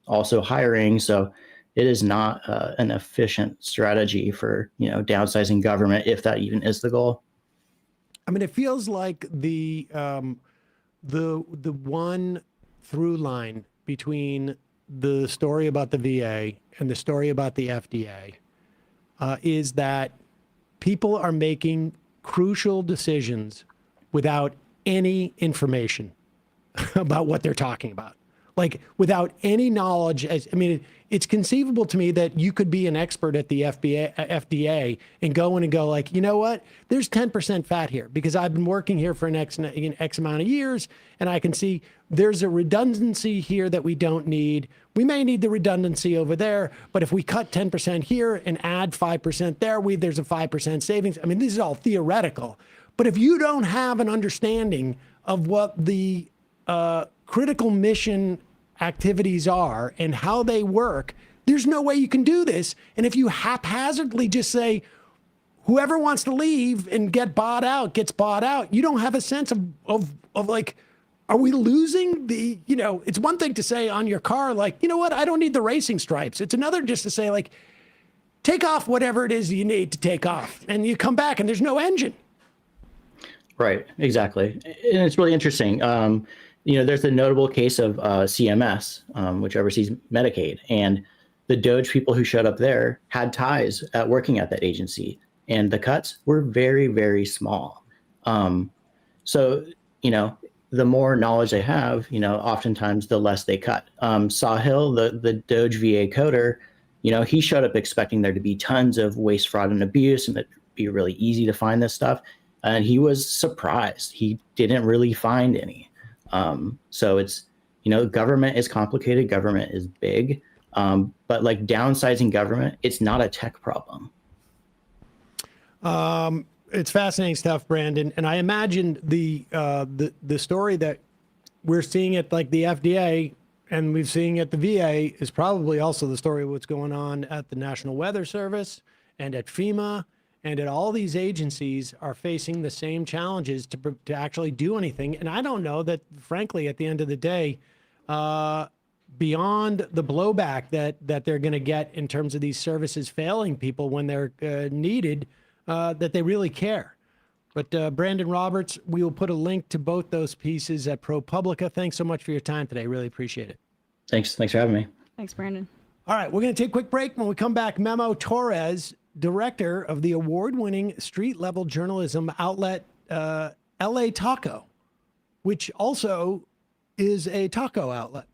[SPEAKER 19] also hiring. So it is not an efficient strategy for downsizing government, if that even is the goal.
[SPEAKER 5] I mean, it feels like the one through line between the story about the VA and the story about the FDA is that people are making crucial decisions without any information about what they're talking about, like without any knowledge. It's conceivable to me that you could be an expert at the FDA and go in and go like, you know what, there's 10% fat here because I've been working here for an X amount of years, and I can see there's a redundancy here that we don't need. We may need the redundancy over there, but if we cut 10% here and add 5% there, there's a 5% savings. I mean, this is all theoretical, but if you don't have an understanding of what the critical mission activities are and how they work, there's no way you can do this. And if you haphazardly just say, whoever wants to leave and get bought out gets bought out, you don't have a sense of like, are we losing the, it's one thing to say on your car, like, you know what, I don't need the racing stripes. It's another just to say like, take off whatever it is you need to take off, and you come back and there's no engine.
[SPEAKER 19] Right, exactly. And it's really interesting. There's a notable case of CMS, which oversees Medicaid, and the DOGE people who showed up there had ties at working at that agency, and the cuts were very, very small. So, the more knowledge they have, oftentimes the less they cut. Sahil, the DOGE VA coder, he showed up expecting there to be tons of waste, fraud, and abuse, and it'd be really easy to find this stuff. And he was surprised. He didn't really find any. So it's, government is complicated, government is big, but like downsizing government, it's not a tech problem.
[SPEAKER 5] It's fascinating stuff, Brandon. And I imagine the story that we're seeing at like the FDA and we've seen at the VA is probably also the story of what's going on at the National Weather Service and at FEMA. And at all these agencies are facing the same challenges to actually do anything. And I don't know that, frankly, at the end of the day, beyond the blowback that they're going to get in terms of these services failing people when they're needed, that they really care. But Brandon Roberts, we will put a link to both those pieces at ProPublica. Thanks so much for your time today. Really appreciate it.
[SPEAKER 19] Thanks for having me.
[SPEAKER 6] Thanks, Brandon.
[SPEAKER 5] All right, we're going to take a quick break. When we come back, Memo Torres, director of the award-winning street-level journalism outlet LA Taco, which also is a taco outlet.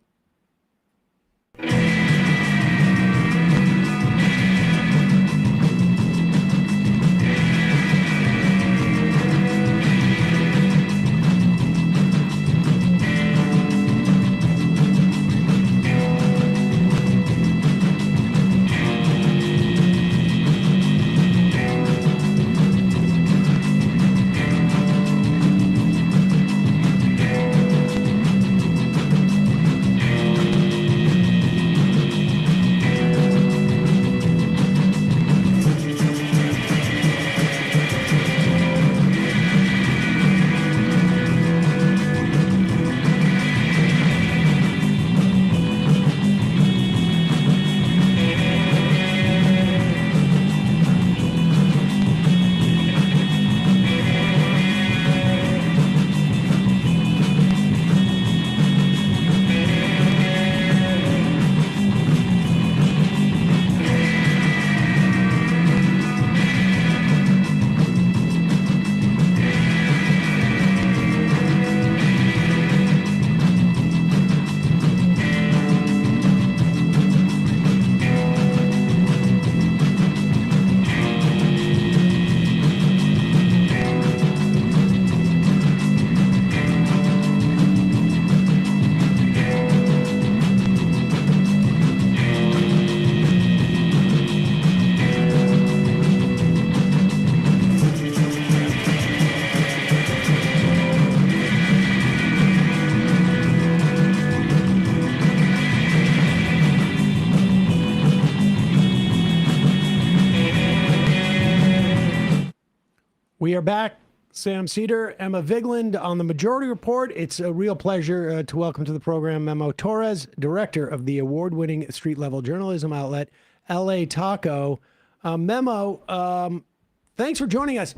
[SPEAKER 5] We are back. Sam Seder, Emma Vigland on the Majority Report. It's a real pleasure to welcome to the program Memo Torres, director of the award-winning street-level journalism outlet LA Taco. Memo, thanks for joining us.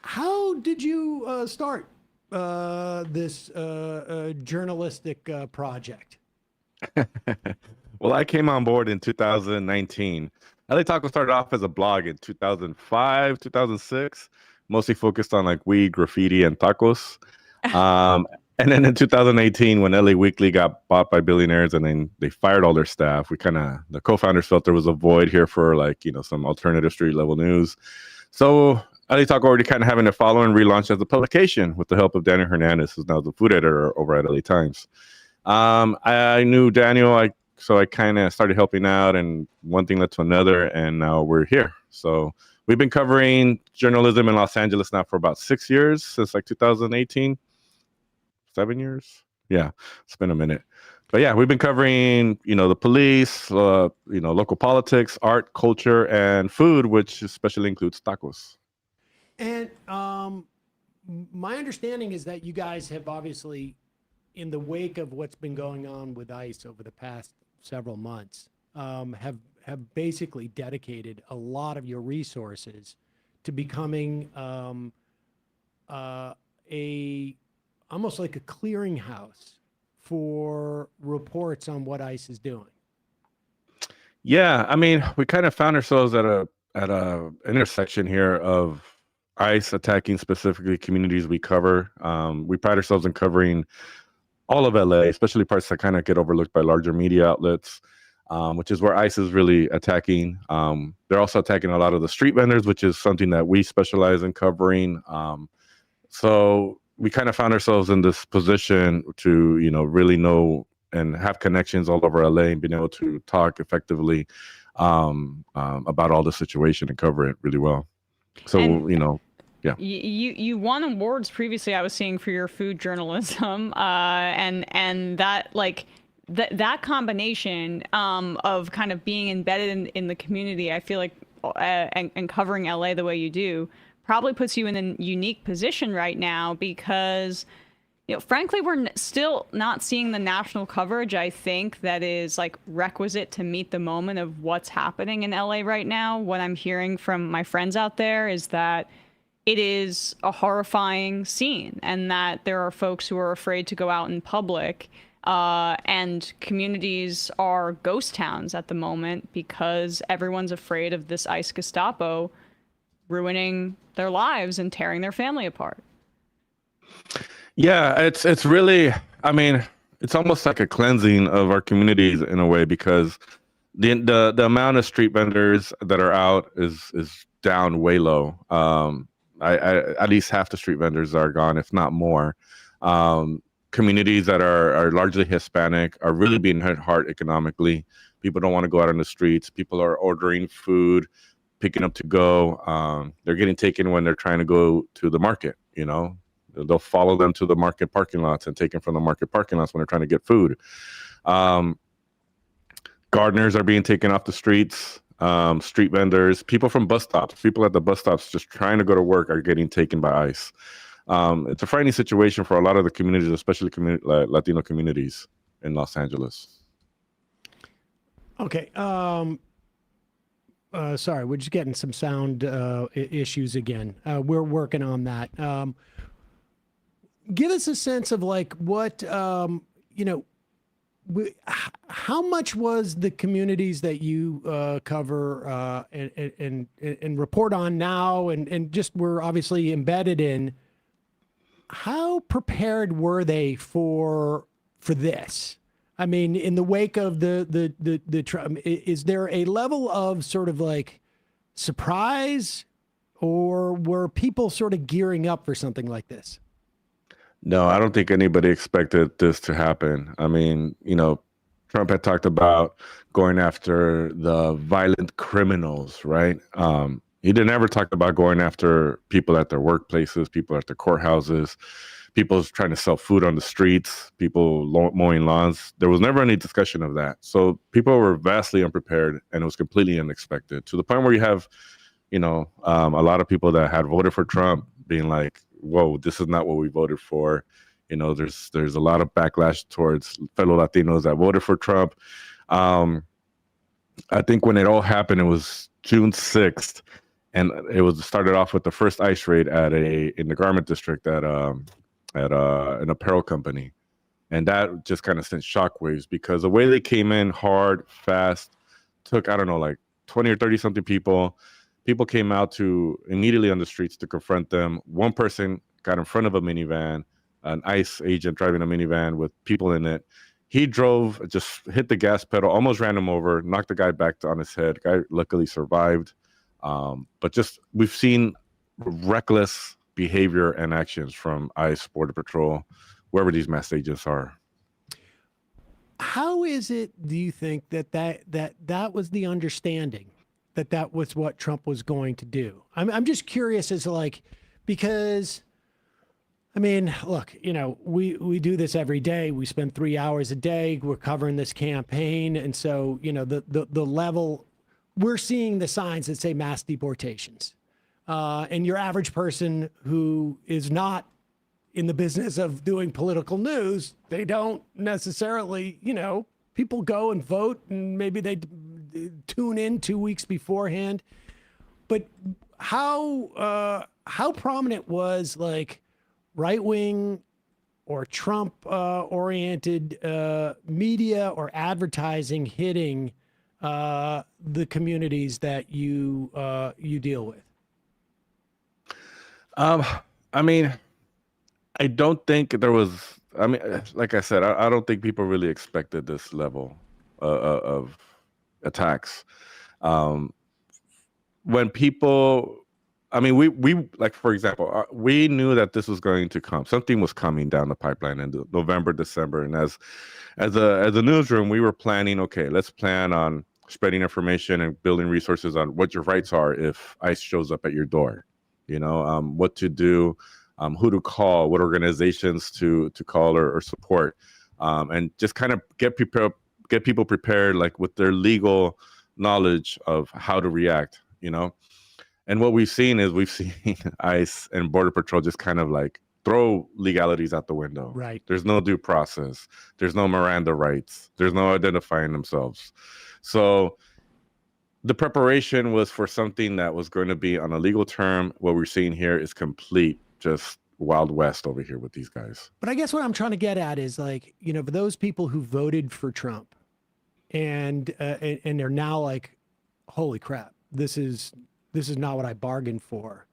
[SPEAKER 5] How did you start this journalistic project?
[SPEAKER 20] Well, I came on board in 2019. LA Taco started off as a blog in 2005, 2006, mostly focused on like weed, graffiti, and tacos. And then in 2018, when LA Weekly got bought by billionaires and then they fired all their staff, the co-founders felt there was a void here for some alternative street level news. So LA Taco already kind of having a following, relaunched as a publication with the help of Daniel Hernandez, who's now the food editor over at LA Times. I knew Daniel, so I kind of started helping out, and one thing led to another, and now we're here. So we've been covering journalism in Los Angeles now for about 6 years, since like 2018. 7 years? Yeah, it's been a minute. But yeah, we've been covering, the police, local politics, art, culture, and food, which especially includes tacos.
[SPEAKER 5] And my understanding is that you guys have obviously, in the wake of what's been going on with ICE over the past several months, have basically dedicated a lot of your resources to becoming almost like a clearinghouse for reports on what ICE is doing.
[SPEAKER 20] Yeah, I mean, we kind of found ourselves at a intersection here of ICE attacking specifically communities we cover. We pride ourselves in covering all of LA, especially parts that kind of get overlooked by larger media outlets, which is where ICE is really attacking. They're also attacking a lot of the street vendors, which is something that we specialize in covering. So we kind of found ourselves in this position to, really know and have connections all over LA and being able to talk effectively about all the situation and cover it really well. So, yeah.
[SPEAKER 6] You won awards previously, I was seeing, for your food journalism, and that that combination of kind of being embedded in the community, I feel like, and covering LA the way you do, probably puts you in a unique position right now because, frankly, we're still not seeing the national coverage, I think, that is requisite to meet the moment of what's happening in LA right now. What I'm hearing from my friends out there is that it is a horrifying scene and that there are folks who are afraid to go out in public, and communities are ghost towns at the moment because everyone's afraid of this ICE Gestapo ruining their lives and tearing their family apart.
[SPEAKER 20] Yeah, it's really, I mean, it's almost like a cleansing of our communities in a way, because the amount of street vendors that are out is down way low. I at least half the street vendors are gone, if not more. Communities that are largely Hispanic are really being hit hard economically. People don't want to go out on the streets. People are ordering food, picking up to go. They're getting taken when they're trying to go to the market. They'll follow them to the market parking lots and take them from the market parking lots when they're trying to get food. Gardeners are being taken off the streets. Street vendors, people from bus stops, people at the bus stops just trying to go to work are getting taken by ICE. It's a frightening situation for a lot of the communities, especially Latino communities in Los Angeles.
[SPEAKER 5] Okay. Sorry, we're just getting some sound issues again. We're working on that. Give us a sense of what, how much was the communities that you cover and report on now and just were obviously embedded in, how prepared were they for this? I mean, in the wake of the is there a level of sort of surprise, or were people sort of gearing up for something like this?
[SPEAKER 20] No, I don't think anybody expected this to happen. I mean, Trump had talked about going after the violent criminals, right? He didn't ever talk about going after people at their workplaces, people at their courthouses, people trying to sell food on the streets, people mowing lawns. There was never any discussion of that. So people were vastly unprepared, and it was completely unexpected, to the point where you have a lot of people that had voted for Trump being like, whoa, this is not what we voted for. There's a lot of backlash towards fellow Latinos that voted for Trump. I think when it all happened, it was June 6th, and it was started off with the first ICE raid in the garment district at an apparel company. And that just kind of sent shockwaves because the way they came in hard, fast, took, I don't know, like 20 or 30 something people. People came out to immediately on the streets to confront them. One person got in front of a minivan, an ICE agent driving a minivan with people in it. He drove, just hit the gas pedal, almost ran him over, knocked the guy back on his head. Guy luckily survived. But just we've seen reckless behavior and actions from ICE, Border Patrol, wherever these mass agents are.
[SPEAKER 5] How is it, do you think, that was the understanding, that was what Trump was going to do? I'm just curious as to, like, because, I mean, look, we do this every day. We spend 3 hours a day. We're covering this campaign. And so, the level, we're seeing the signs that say mass deportations. And your average person who is not in the business of doing political news, they don't necessarily, people go and vote and maybe they tune in 2 weeks beforehand. But how prominent was, like, right-wing or Trump oriented media or advertising hitting the communities that you deal with?
[SPEAKER 20] I mean, I don't think there was, I mean, like I said, I don't think people really expected this level of attacks. When people, I mean, we like, for example, we knew that this was going to come. Something was coming down the pipeline in November, December. And as a newsroom, we were planning, okay, let's plan on spreading information and building resources on what your rights are if ICE shows up at your door. What to do, who to call, what organizations to call or support, and just kind of get people prepared, like with their legal knowledge of how to react. And what we've seen ICE and Border Patrol just kind of like throw legalities out the window.
[SPEAKER 5] Right.
[SPEAKER 20] There's no due process. There's no Miranda rights. There's no identifying themselves. So the preparation was for something that was going to be on a legal term. What we're seeing here is complete, just Wild West over here with these guys.
[SPEAKER 5] But I guess what I'm trying to get at is, like, for those people who voted for Trump and they're now like, holy crap, this is not what I bargained for.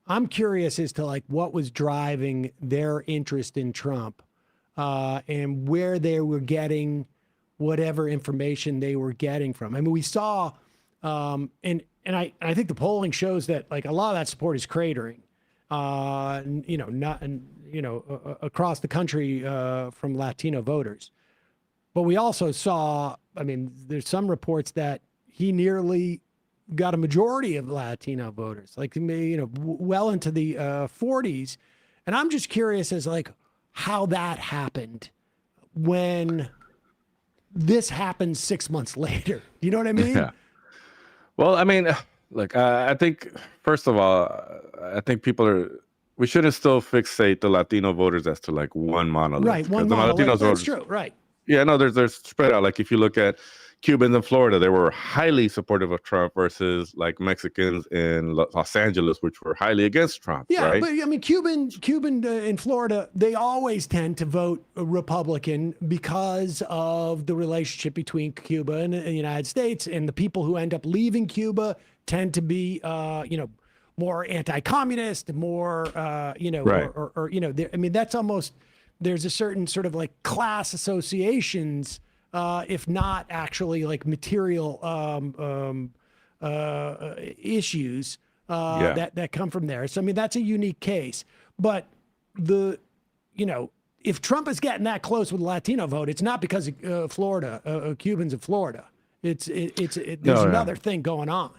[SPEAKER 5] I'm curious as to, like, what was driving their interest in Trump and where they were getting whatever information they were getting from. I mean, we saw, and I think the polling shows that, like, a lot of that support is cratering, across the country from Latino voters. But we also saw, I mean, there's some reports that he nearly got a majority of Latino voters, like, well into the 40s. And I'm just curious as, like, how that happened when this happens 6 months later. You know what I mean?
[SPEAKER 20] Yeah. Well, I mean, look, I think, first of all, I think we shouldn't still fixate the Latino voters as to, like, one monolith.
[SPEAKER 5] Right, one monolith. That's true, right.
[SPEAKER 20] Yeah, no, there's spread out. Like, if you look at Cubans in Florida, they were highly supportive of Trump versus, like, Mexicans in Los Angeles, which were highly against Trump.
[SPEAKER 5] Yeah,
[SPEAKER 20] right?
[SPEAKER 5] But I mean, Cuban in Florida, they always tend to vote Republican because of the relationship between Cuba and the United States, and the people who end up leaving Cuba tend to be, more anti-communist, more,
[SPEAKER 20] Right.
[SPEAKER 5] I mean, that's almost, there's a certain sort of, like, class associations, if not actually, like, material issues that come from there. So, I mean, that's a unique case. But if Trump is getting that close with the Latino vote, it's not because of Florida, Cubans in Florida. There's another thing going on.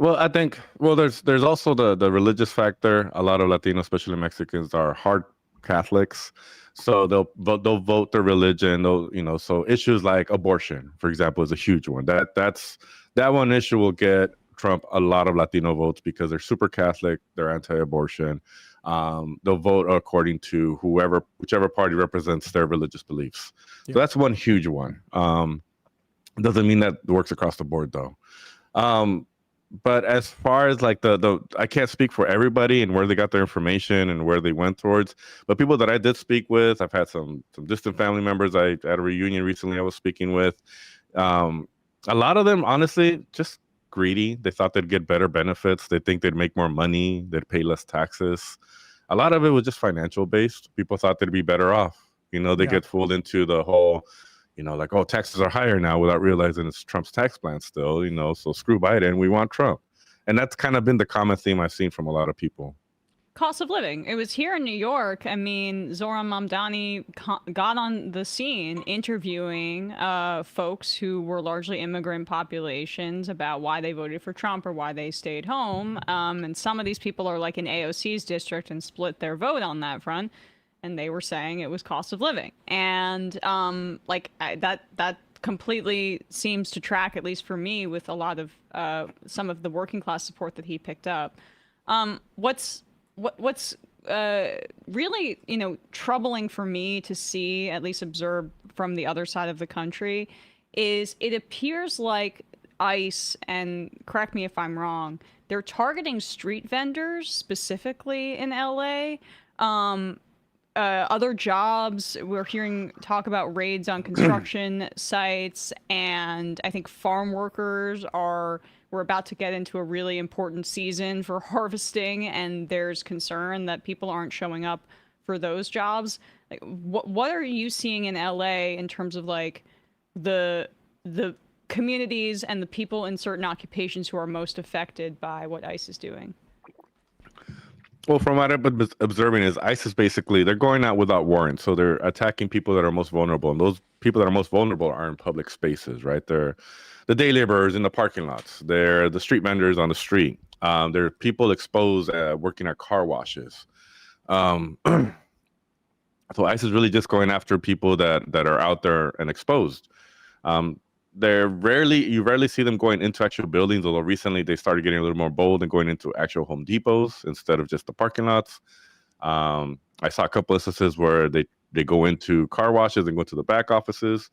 [SPEAKER 20] Well, I think, there's also the religious factor. A lot of Latinos, especially Mexicans, are hard Catholics. So they'll vote their religion. So issues like abortion, for example, is a huge one. That one issue will get Trump a lot of Latino votes because they're super Catholic, they're anti-abortion. They'll vote according to whichever party represents their religious beliefs. So that's one huge one. Doesn't mean that works across the board though. But as far as like the I can't speak for everybody and where they got their information and where they went towards, but people that I did speak with, I've had some distant family members. I at a reunion recently I was speaking with. A lot of them, honestly, just greedy. They thought they'd get better benefits. They think they'd make more money. They'd pay less taxes. A lot of it was just financial based. People thought they'd be better off. They get fooled into the whole, like, oh, taxes are higher now without realizing it's Trump's tax plan still, so screw Biden. We want Trump. And that's kind of been the common theme I've seen from a lot of people.
[SPEAKER 6] Cost of living. It was here in New York. I mean, Zohran Mamdani got on the scene interviewing folks who were largely immigrant populations about why they voted for Trump or why they stayed home. And some of these people are like in AOC's district and split their vote on that front. And they were saying it was cost of living. And that completely seems to track, at least for me, with a lot of some of the working class support that he picked up. What's really, troubling for me to see, at least observe from the other side of the country, is it appears like ICE, and correct me if I'm wrong, they're targeting street vendors specifically in LA. Other jobs, we're hearing talk about raids on construction sites, and I think farm workers we're about to get into a really important season for harvesting, and there's concern that people aren't showing up for those jobs. Like, what are you seeing in LA in terms of like the communities and the people in certain occupations who are most affected by what ICE is doing?
[SPEAKER 20] Well, from what I've been observing is ICE is basically, they're going out without warrant. So they're attacking people that are most vulnerable. And those people that are most vulnerable are in public spaces, right? They're the day laborers in the parking lots. They're the street vendors on the street. There are people exposed working at car washes. So ICE is really just going after people that are out there and exposed. You rarely see them going into actual buildings, although recently they started getting a little more bold and going into actual Home Depots instead of just the parking lots. I saw a couple instances where they go into car washes and go to the back offices,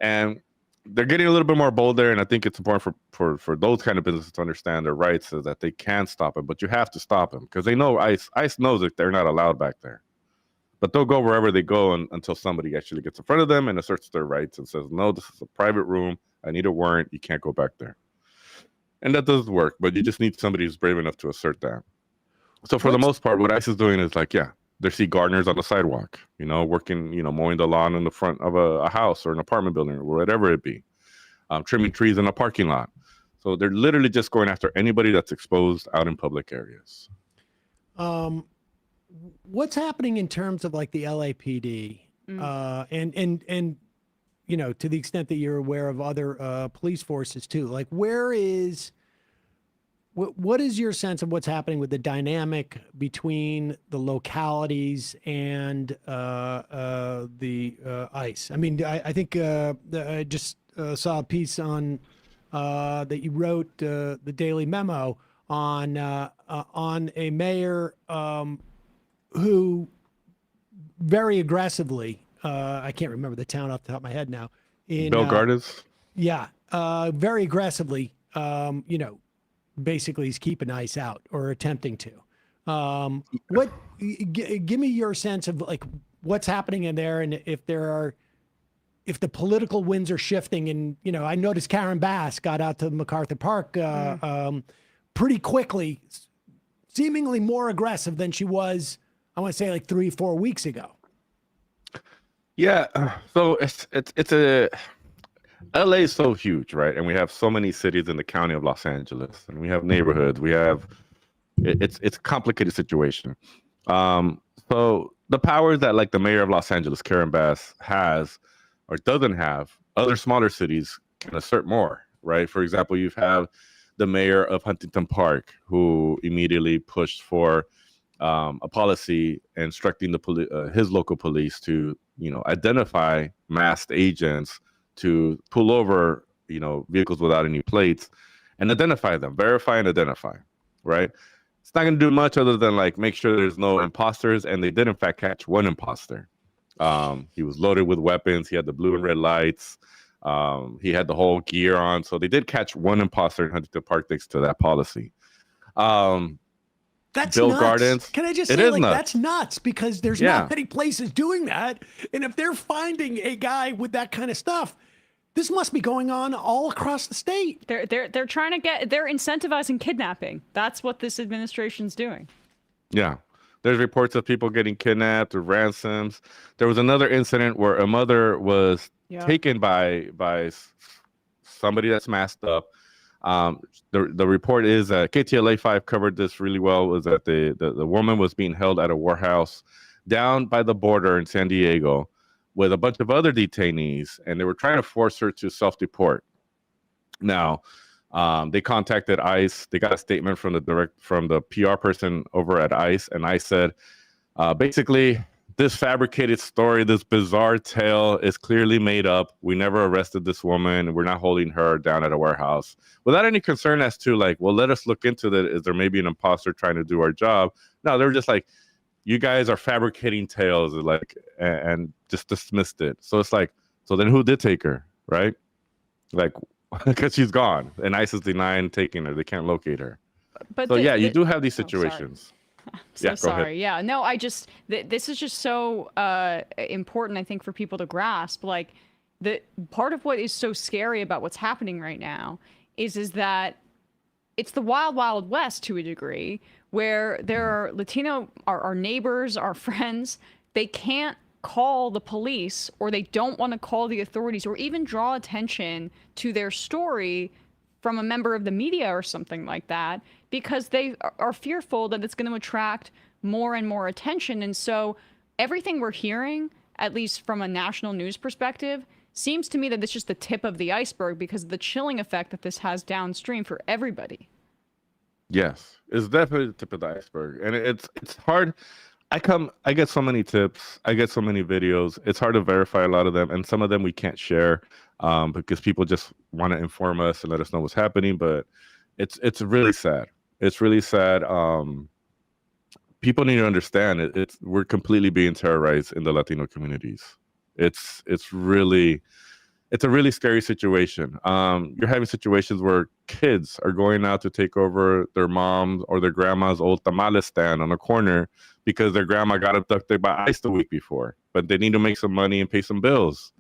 [SPEAKER 20] and they're getting a little bit more bold there. And I think it's important for those kind of businesses to understand their rights, so that they can stop it, but you have to stop them because they know ICE knows that they're not allowed back there. But they'll go wherever they go until somebody actually gets in front of them and asserts their rights and says, no, this is a private room. I need a warrant. You can't go back there. And that does work, but you just need somebody who's brave enough to assert that. So for the most part, what ICE is doing is like, they see gardeners on the sidewalk, working, mowing the lawn in the front of a house or an apartment building or whatever it be, trimming trees in a parking lot. So they're literally just going after anybody that's exposed out in public areas.
[SPEAKER 5] What's happening in terms of like the LAPD and to the extent that you're aware of other police forces too, like what is your sense of what's happening with the dynamic between the localities and the ICE? I mean, I think I just saw a piece on that you wrote, the Daily Memo on a mayor who very aggressively, I can't remember the town off the top of my head now.
[SPEAKER 20] Belgardez?
[SPEAKER 5] Yeah, very aggressively, basically he's keeping ICE out or attempting to. Give me your sense of like what's happening in there, and if the political winds are shifting. And, I noticed Karen Bass got out to MacArthur Park pretty quickly, seemingly more aggressive than she was, I want to say like 3-4 weeks ago.
[SPEAKER 20] Yeah. So LA is so huge, right? And we have so many cities in the county of Los Angeles, and we have neighborhoods. It's a complicated situation. So the powers that like the mayor of Los Angeles, Karen Bass, has or doesn't have, other smaller cities can assert more, right? For example, you have the mayor of Huntington Park, who immediately pushed for a policy instructing his local police to, identify masked agents to pull over, vehicles without any plates and identify them, verify and identify, right? It's not going to do much other than like make sure there's no imposters, and they did in fact catch one imposter. He was loaded with weapons. He had the blue and red lights. He had the whole gear on. So they did catch one imposter in Huntington Park thanks to that policy.
[SPEAKER 5] That's
[SPEAKER 20] Bill
[SPEAKER 5] nuts.
[SPEAKER 20] Gardens.
[SPEAKER 5] Can I just
[SPEAKER 20] it
[SPEAKER 5] say,
[SPEAKER 20] is
[SPEAKER 5] like,
[SPEAKER 20] nuts.
[SPEAKER 5] that's nuts because there's not many places doing that. And if they're finding a guy with that kind of stuff, this must be going on all across the state.
[SPEAKER 6] They're trying to they're incentivizing kidnapping. That's what this administration's doing.
[SPEAKER 20] Yeah. There's reports of people getting kidnapped or ransoms. There was another incident where a mother was taken by somebody that's masked up. The report is that KTLA 5 covered this really well, was that the woman was being held at a warehouse down by the border in San Diego with a bunch of other detainees, and they were trying to force her to self-deport. Now, they contacted ICE. They got a statement from the PR person over at ICE, and ICE said, basically, this fabricated story, this bizarre tale is clearly made up. We never arrested this woman, and we're not holding her down at a warehouse. Without any concern as to like, well, let us look into that. Is there maybe an imposter trying to do our job? No, they're just like, you guys are fabricating tales, like, and just dismissed it. So it's like, so then who did take her, right? Like, because she's gone, and ICE is denying taking her. They can't locate her.
[SPEAKER 6] But
[SPEAKER 20] so you do have these situations.
[SPEAKER 6] So sorry. Yeah, no, this is just so important, I think, for people to grasp. Like, the part of what is so scary about what's happening right now is that it's the wild, wild west to a degree, where there are Latino, our neighbors, our friends, they can't call the police, or they don't want to call the authorities, or even draw attention to their story from a member of the media or something like that, because they are fearful that it's going to attract more and more attention. And so everything we're hearing, at least from a national news perspective, seems to me that it's just the tip of the iceberg because of the chilling effect that this has downstream for everybody.
[SPEAKER 20] Yes, it's definitely the tip of the iceberg. And it's hard. I get so many tips. I get so many videos. It's hard to verify a lot of them. And some of them we can't share because people just want to inform us and let us know what's happening. But it's really sad. It's really sad. People need to understand we're completely being terrorized in the Latino communities. It's a really scary situation. You're having situations where kids are going out to take over their mom's or their grandma's old tamale stand on a corner because their grandma got abducted by ICE the week before, but they need to make some money and pay some bills.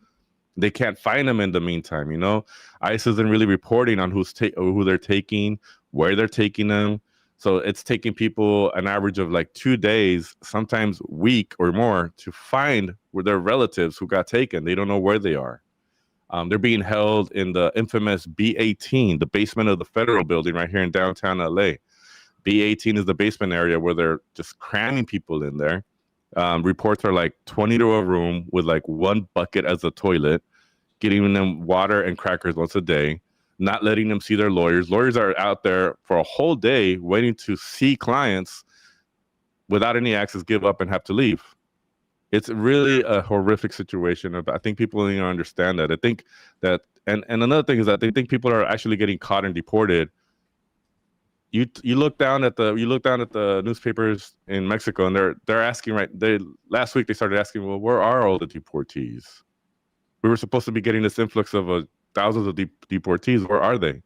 [SPEAKER 20] They can't find them in the meantime, ICE isn't really reporting on who they're taking, where they're taking them. So it's taking people an average of like 2 days, sometimes a week or more, to find where their relatives who got taken. They don't know where they are. They're being held in the infamous B18, the basement of the federal building right here in downtown LA. B18 is the basement area where they're just cramming people in there. Reports are like 20 to a room with like one bucket as a toilet, getting them water and crackers once a day, not letting them see their lawyers. Lawyers are out there for a whole day waiting to see clients without any access, give up, and have to leave. It's really a horrific situation. I think people need to understand that. I think that, and another thing is that they think people are actually getting caught and deported. You look down at the newspapers in Mexico, and they're asking last week they started asking, well, where are all the deportees? We were supposed to be getting this influx of thousands of deportees. Where are they?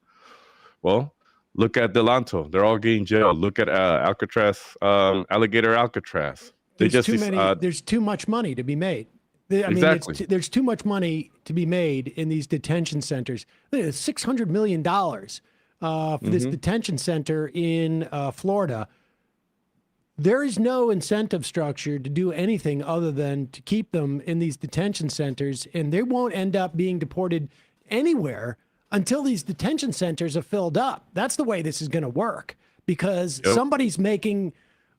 [SPEAKER 20] Well, look at Delanto. They're all getting jailed. Look at Alcatraz, Alligator Alcatraz.
[SPEAKER 5] There's too much money to be made.
[SPEAKER 20] Exactly.
[SPEAKER 5] There's too much money to be made in these detention centers. $600 million for this detention center in Florida. There is no incentive structure to do anything other than to keep them in these detention centers, and they won't end up being deported anywhere until these detention centers are filled up. That's the way this is going to work, because somebody's making,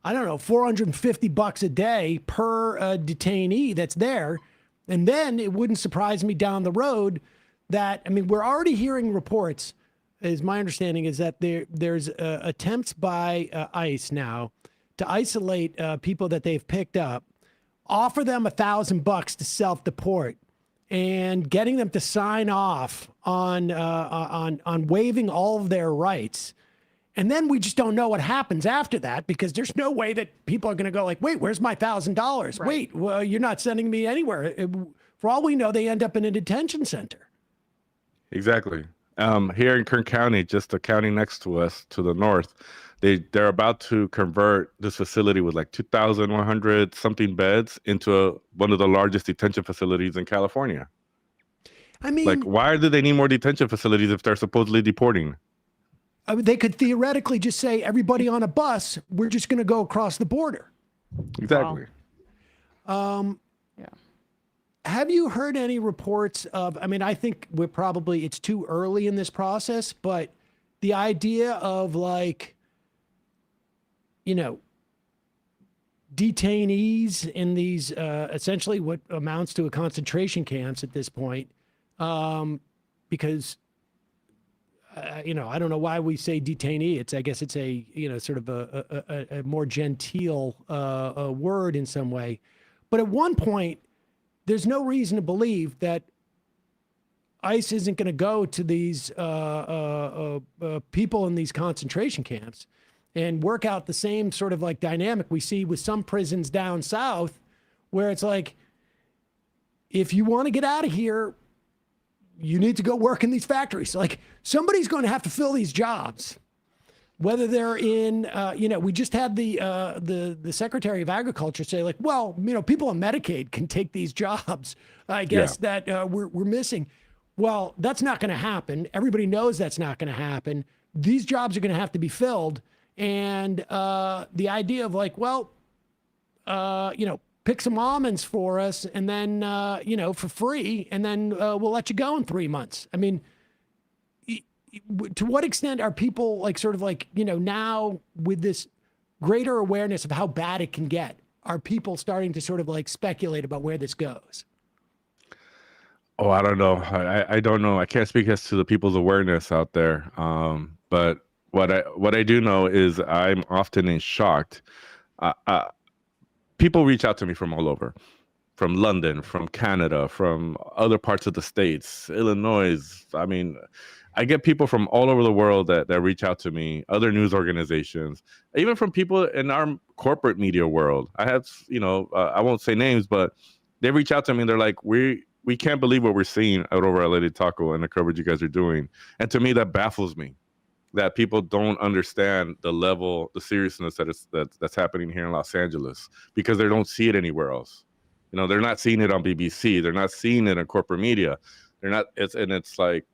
[SPEAKER 5] I don't know, $450 a day per detainee that's there. And then it wouldn't surprise me down the road that, we're already hearing reports, is my understanding, is that there's attempts by ICE now to isolate people that they've picked up, offer them $1,000 to self-deport, and getting them to sign off on waiving all of their rights. And then we just don't know what happens after that, because there's no way that people are going to go like, wait, where's my $1,000?
[SPEAKER 9] Right.
[SPEAKER 5] Wait, well, you're not sending me anywhere. For all we know, they end up in a detention center.
[SPEAKER 20] Exactly. Here in Kern County, just the county next to us to the north, they're about to convert this facility with like 2,100 something beds into one of the largest detention facilities in California.
[SPEAKER 5] I mean,
[SPEAKER 20] like, why do they need more detention facilities if they're supposedly deporting?
[SPEAKER 5] I mean, they could theoretically just say, everybody on a bus, we're just going to go across the border.
[SPEAKER 20] Exactly.
[SPEAKER 6] Yeah.
[SPEAKER 5] Have you heard any reports of, I mean, I think it's too early in this process, but the idea of like, detainees in these essentially what amounts to a concentration camps at this point, because I don't know why we say detainee. I guess it's a sort of a more genteel word in some way, but at one point, there's no reason to believe that ICE isn't going to go to these people in these concentration camps and work out the same sort of like dynamic we see with some prisons down south, where it's like, if you want to get out of here, you need to go work in these factories. Like, somebody's going to have to fill these jobs, whether they're in, we just had the Secretary of Agriculture say like, well, people on Medicaid can take these jobs, I guess, that we're missing. Well, that's not going to happen. Everybody knows that's not going to happen. These jobs are going to have to be filled. And the idea of like, well, pick some almonds for us and then, for free, and then we'll let you go in 3 months. I mean, to what extent are people like sort of like, now with this greater awareness of how bad it can get, are people starting to sort of like speculate about where this goes?
[SPEAKER 20] Oh, I don't know. I don't know. I can't speak as to the people's awareness out there. But what I do know is I'm often in shocked. People reach out to me from all over, from London, from Canada, from other parts of the States, Illinois. I mean, I get people from all over the world that reach out to me, other news organizations, even from people in our corporate media world. I have, I won't say names, but they reach out to me and they're like, we can't believe what we're seeing out over at Lady Taco and the coverage you guys are doing. And to me, that baffles me, that people don't understand the level, the seriousness that's happening here in Los Angeles, because they don't see it anywhere else. They're not seeing it on BBC. They're not seeing it in corporate media. It's like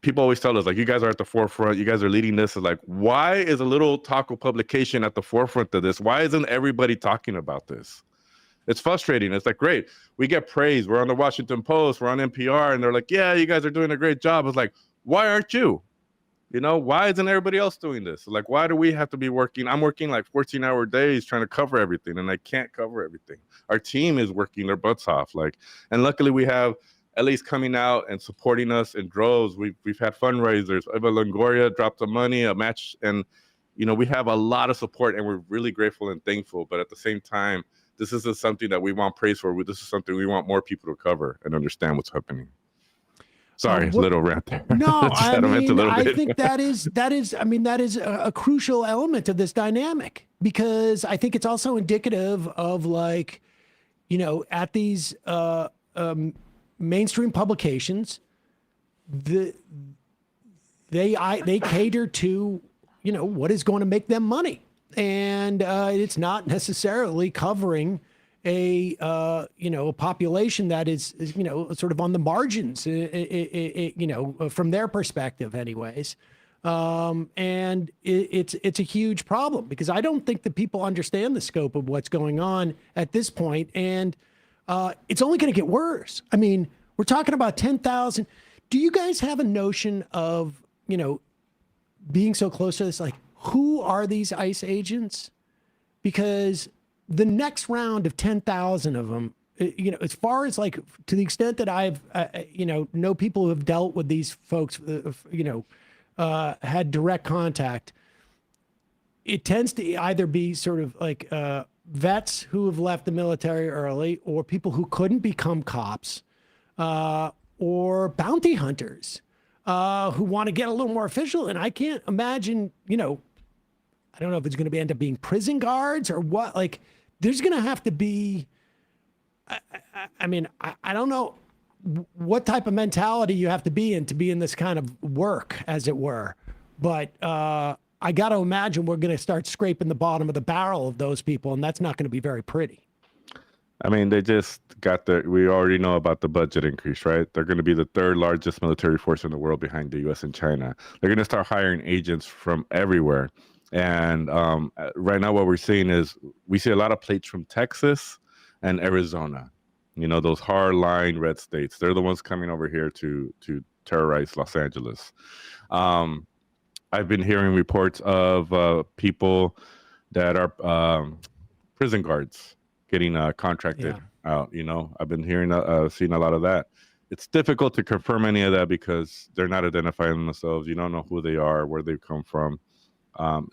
[SPEAKER 20] people always tell us, like, you guys are at the forefront. You guys are leading this. It's like, why is a little taco publication at the forefront of this? Why isn't everybody talking about this? It's frustrating. It's like, great, we get praise. We're on the Washington Post. We're on NPR. And they're like, yeah, you guys are doing a great job. It's like, why aren't you? Why isn't everybody else doing this? Like, why do we have to be working? I'm working like 14-hour days trying to cover everything, and I can't cover everything. Our team is working their butts off. And luckily we have LA's coming out and supporting us in droves. We've had fundraisers. Eva Longoria dropped the money, a match, and we have a lot of support, and we're really grateful and thankful. But at the same time, this isn't something that we want praise for. This is something we want more people to cover and understand what's happening. Sorry, little rant there.
[SPEAKER 5] No, I think that is a crucial element of this dynamic, because I think it's also indicative of like, at these mainstream publications, they cater to what is going to make them money, and it's not necessarily covering a population that is sort of on the margins, from their perspective, anyways. And it's a huge problem, because I don't think that people understand the scope of what's going on at this point, and it's only going to get worse. I mean, we're talking about 10,000. Do you guys have a notion of being so close to this? Like, who are these ICE agents? Because the next round of 10,000 of them, as far as like, to the extent that I've, know people who have dealt with these folks, had direct contact, it tends to either be sort of like vets who have left the military early, or people who couldn't become cops, or bounty hunters who want to get a little more official. And I can't imagine, I don't know if it's going to end up being prison guards or what. Like, there's going to have to be, I don't know what type of mentality you have to be in this kind of work, as it were. But I got to imagine we're going to start scraping the bottom of the barrel of those people, and that's not going to be very pretty.
[SPEAKER 20] I mean, they just we already know about the budget increase, right? They're going to be the third largest military force in the world behind the U.S. and China. They're going to start hiring agents from everywhere. And right now what we're seeing is we see a lot of plates from Texas and Arizona, those hard-line red states. They're the ones coming over here to terrorize Los Angeles. I've been hearing reports of people that are prison guards getting contracted out. I've been seeing a lot of that. It's difficult to confirm any of that because they're not identifying themselves. You don't know who they are, where they've come from.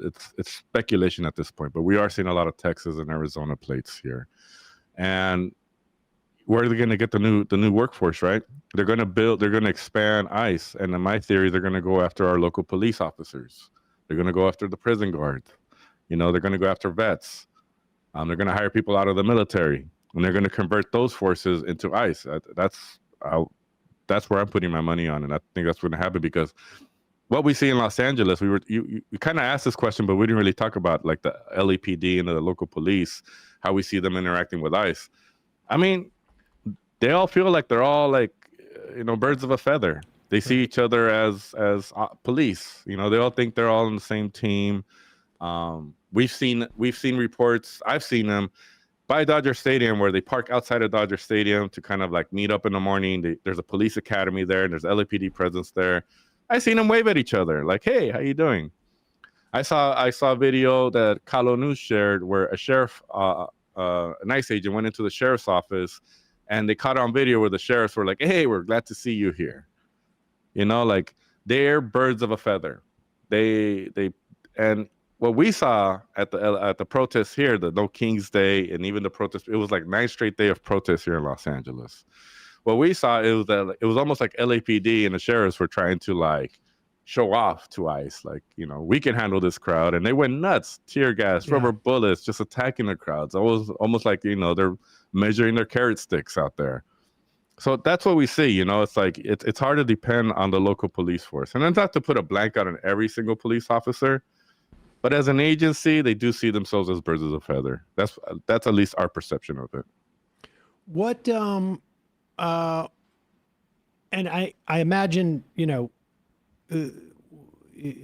[SPEAKER 20] It's speculation at this point, but we are seeing a lot of Texas and Arizona plates here. And where are they going to get the new workforce, right? They're going to expand ICE. And in my theory, they're going to go after our local police officers. They're going to go after the prison guards. They're going to go after vets. They're going to hire people out of the military, and they're going to convert those forces into ICE. That's where I'm putting my money on, and I think that's going to happen because what we see in Los Angeles, you kind of asked this question, but we didn't really talk about like the LAPD and the local police, how we see them interacting with ICE. I mean, they all feel like they're all like, birds of a feather. They see each other as police. They all think they're all on the same team. We've seen reports. I've seen them by Dodger Stadium where they park outside of Dodger Stadium to kind of like meet up in the morning. There's a police academy there, and there's LAPD presence there. I seen them wave at each other like, "Hey, how you doing?" I saw a video that Kalo News shared where a sheriff, an ICE agent, went into the sheriff's office, and they caught on video where the sheriffs were like, "Hey, we're glad to see you here." Like they're birds of a feather. And what we saw at the protests here, the No King's Day, and even the protest, it was like 9 straight days of protests here in Los Angeles. What we saw is that it was almost like LAPD and the sheriffs were trying to like show off to ICE, like, we can handle this crowd, and they went nuts, tear gas, rubber bullets, just attacking the crowds. It was almost like they're measuring their carrot sticks out there. So that's what we see. It's like it's hard to depend on the local police force, and then not to put a blanket on every single police officer. But as an agency, they do see themselves as birds of a feather. That's at least our perception of it.
[SPEAKER 5] What and I imagine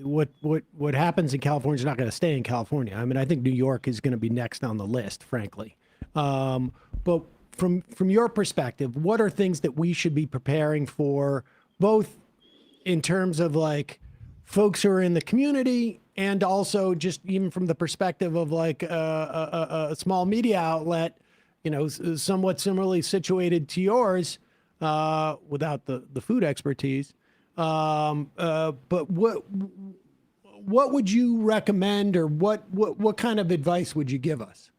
[SPEAKER 5] what happens in California is not going to stay in California. I mean, I think New York is going to be next on the list, frankly. But from your perspective, what are things that we should be preparing for, both in terms of like folks who are in the community, and also just even from the perspective of like a small media outlet, somewhat similarly situated to yours, without the food expertise. But what would you recommend, or what kind of advice would you give us?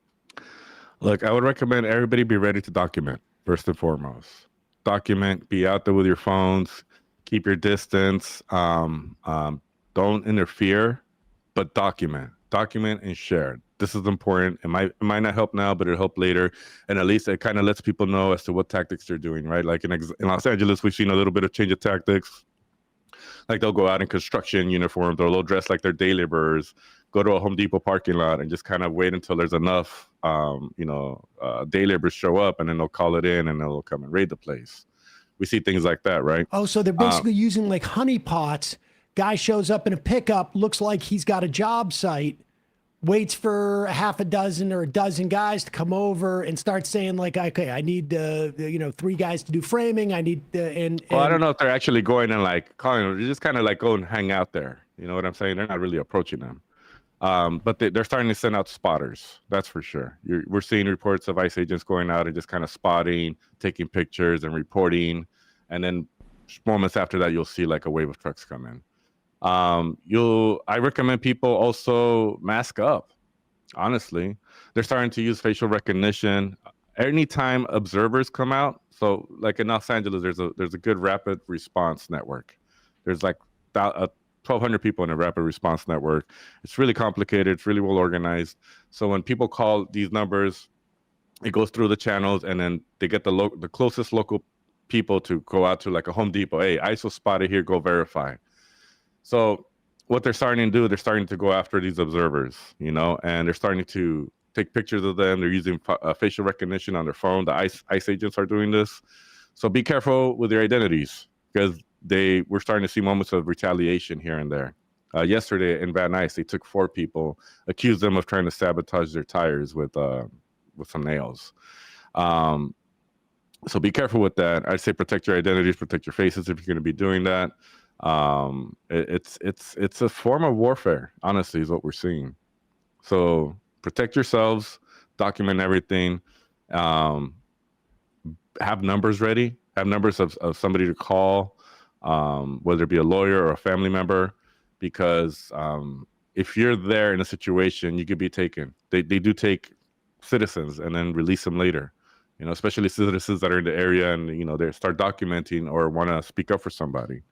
[SPEAKER 20] Look, I would recommend everybody be ready to document, first and foremost. Document, be out there with your phones, keep your distance, don't interfere, but document and share. This is important. It might not help now, but it'll help later. And at least it kind of lets people know as to what tactics they're doing, right? Like in Los Angeles, we've seen a little bit of change of tactics. Like they'll go out in construction uniforms, or they'll dress like they're day laborers, go to a Home Depot parking lot and just kind of wait until there's enough, day laborers show up, and then they'll call it in and they'll come and raid the place. We see things like that, right?
[SPEAKER 5] Oh, so they're basically using like honeypots. Guy shows up in a pickup, looks like he's got a job site, waits for a half a dozen or a dozen guys to come over and start saying like, okay, I need 3 guys to do framing. I need well,
[SPEAKER 20] I don't know if they're actually going and like calling them. They're just kind of like go and hang out there. You know what I'm saying? They're not really approaching them. But they're starting to send out spotters. That's for sure. We're seeing reports of ICE agents going out and just kind of spotting, taking pictures and reporting. And then moments after that, you'll see like a wave of trucks come in. I recommend people also mask up. honestly. They're starting to use facial recognition. Anytime observers come out, so like in Los Angeles, there's a good rapid response network. There's like 1,200 people in a rapid response network. It's really complicated. It's really well organized. So when people call these numbers, it goes through the channels, and then they get the closest local people to go out to, like a Home Depot. Hey, ISO spotted here, go verify. So what they're starting to do, they're starting to go after these observers, and they're starting to take pictures of them. They're using facial recognition on their phone. The ICE agents are doing this. So be careful with your identities, because we're starting to see moments of retaliation here and there. Yesterday in Van Nuys, they took 4 people, accused them of trying to sabotage their tires with some nails. So be careful with that. I say protect your identities, protect your faces if you're going to be doing that. It's a form of warfare, honestly, is what we're seeing. So protect yourselves, document everything, have numbers ready, have numbers of somebody to call, whether it be a lawyer or a family member, because if you're there in a situation, you could be taken. They do take citizens and then release them later, especially citizens that are in the area and, they start documenting or want to speak up for somebody.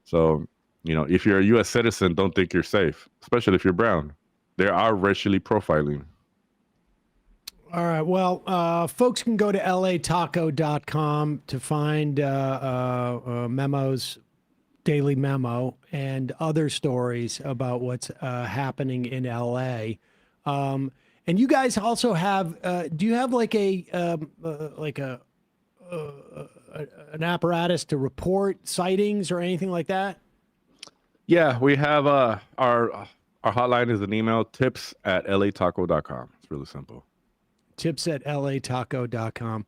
[SPEAKER 20] So, if you're a U.S. citizen, don't think you're safe, especially if you're brown. They are racially profiling.
[SPEAKER 5] All right. Well, folks can go to lataco.com to find Memo's daily memo and other stories about what's happening in L.A. And you guys also have, do you have like an apparatus to report sightings or anything like that?
[SPEAKER 20] Yeah, we have our hotline is an email, tips@lataco.com. It's really simple.
[SPEAKER 5] Tips@lataco.com.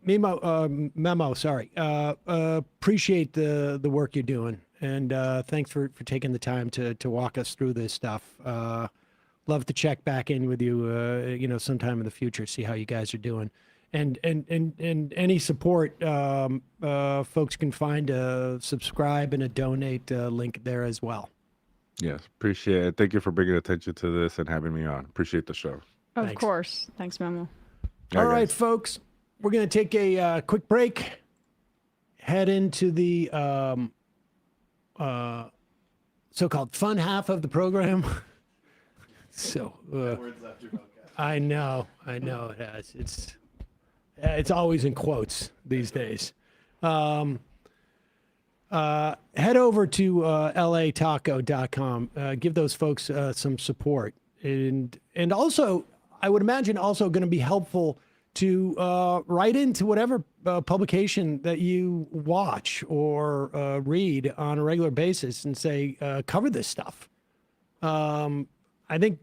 [SPEAKER 5] Memo, sorry. Appreciate the work you're doing. And thanks for taking the time to walk us through this stuff. Love to check back in with you, sometime in the future, see how you guys are doing. And any support, folks can find a subscribe and a donate link there as well.
[SPEAKER 20] Yes, appreciate it. Thank you for bringing attention to this and having me on. Appreciate the show.
[SPEAKER 6] Of course. Thanks, Memo.
[SPEAKER 5] All right, folks, we're going to take a quick break, head into the so-called fun half of the program. So I know it has. It's always in quotes these days. Head over to lataco.com. Give those folks some support, and also I would imagine also going to be helpful to write into whatever publication that you watch or read on a regular basis and say cover this stuff. I think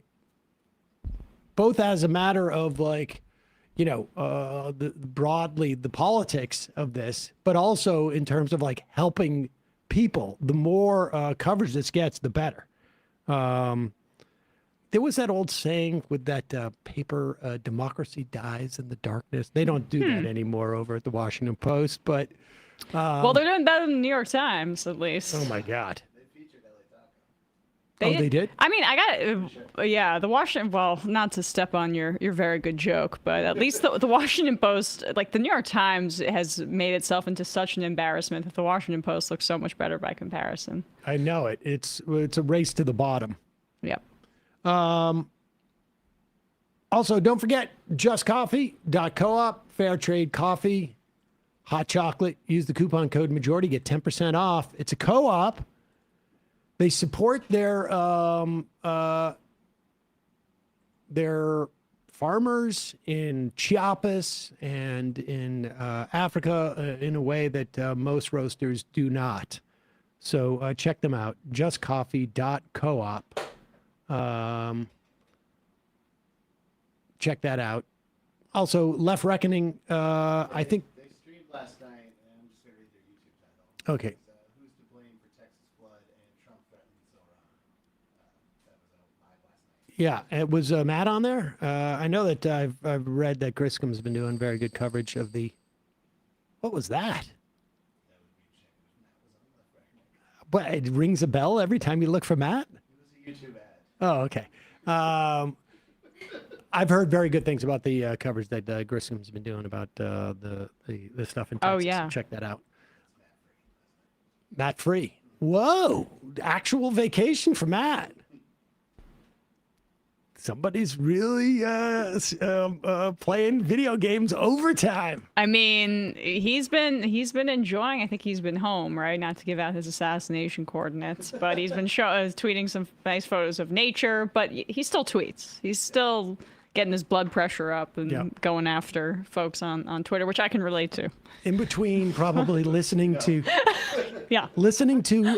[SPEAKER 5] both as a matter of broadly the politics of this, but also in terms of helping people. The more coverage this gets, the better. There was that old saying with that paper, democracy dies in the darkness. They don't do that anymore over at the Washington Post, but
[SPEAKER 6] well, they're doing better than the New York Times, at least.
[SPEAKER 5] Oh my God.
[SPEAKER 6] They
[SPEAKER 5] did?
[SPEAKER 6] I mean, the Washington, well, not to step on your very good joke, but at least the Washington Post, like the New York Times, has made itself into such an embarrassment that the Washington Post looks so much better by comparison.
[SPEAKER 5] I know it. It's a race to the bottom.
[SPEAKER 6] Yep.
[SPEAKER 5] Also, don't forget, justcoffee.coop, fair trade coffee, hot chocolate. Use the coupon code majority, get 10% off. It's a co-op. They support their farmers in Chiapas and in Africa in a way that most roasters do not. So check them out, justcoffee.coop. Check that out. Also, Left Reckoning, I think...
[SPEAKER 7] They streamed last night, and I'm just going to read their YouTube title.
[SPEAKER 5] Okay.
[SPEAKER 7] Who's to blame for Texas flood and Trump threatening Zoran? That was live last night.
[SPEAKER 5] Yeah, it was Matt on there. I know that I've read that Griscom's been doing very good coverage of the... What was that? But it rings a bell every time you look for Matt?
[SPEAKER 7] It was a YouTube ad.
[SPEAKER 5] Oh, okay. I've heard very good things about the coverage that Grissom's been doing about the stuff in Texas.
[SPEAKER 6] Oh, yeah.
[SPEAKER 5] Check that out. Matt Free. Whoa. Actual vacation for Matt. Somebody's really playing video games overtime.
[SPEAKER 6] I mean, he's been enjoying. I think he's been home, right? Not to give out his assassination coordinates, but he's been tweeting some nice photos of nature. But he still tweets. He's still getting his blood pressure up and going after folks on Twitter, which I can relate to.
[SPEAKER 5] In between, probably listening to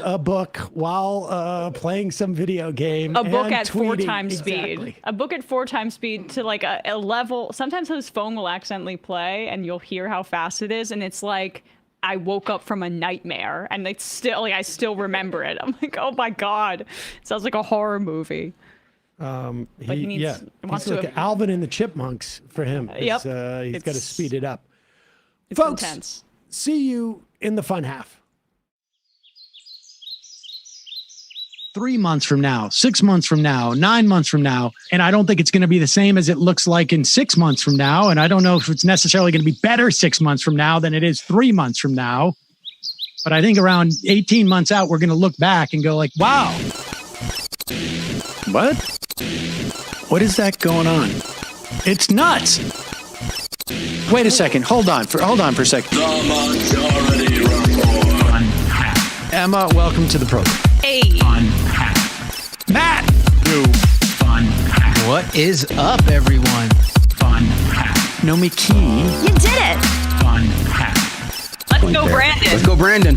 [SPEAKER 5] a book while playing some video game.
[SPEAKER 6] A book
[SPEAKER 5] and
[SPEAKER 6] at
[SPEAKER 5] tweeting.
[SPEAKER 6] 4 times
[SPEAKER 5] Exactly.
[SPEAKER 6] speed. A book at 4 times speed to like a level. Sometimes his phone will accidentally play, and you'll hear how fast it is, and it's like I woke up from a nightmare, and it's still I still remember it. I'm like, oh my god, it sounds like a horror movie.
[SPEAKER 5] He's like Alvin and the Chipmunks for him.
[SPEAKER 6] Yep.
[SPEAKER 5] He's got to speed it up.
[SPEAKER 6] It's
[SPEAKER 5] Folks,
[SPEAKER 6] intense.
[SPEAKER 5] See you in the fun half.
[SPEAKER 21] 3 months from now, 6 months from now, 9 months from now. And I don't think it's going to be the same as it looks like in 6 months from now. And I don't know if it's necessarily going to be better 6 months from now than it is 3 months from now. But I think around 18 months out, we're going to look back and go like, wow. What? What is that going on? It's nuts. Wait a second. Hold on for a second. Emma, welcome to the program.
[SPEAKER 6] Hey.
[SPEAKER 21] Matt.
[SPEAKER 22] What is up, everyone?
[SPEAKER 21] Nomi Key.
[SPEAKER 22] You did it.
[SPEAKER 6] Let's go, Brandon.
[SPEAKER 22] Let's go, Brandon.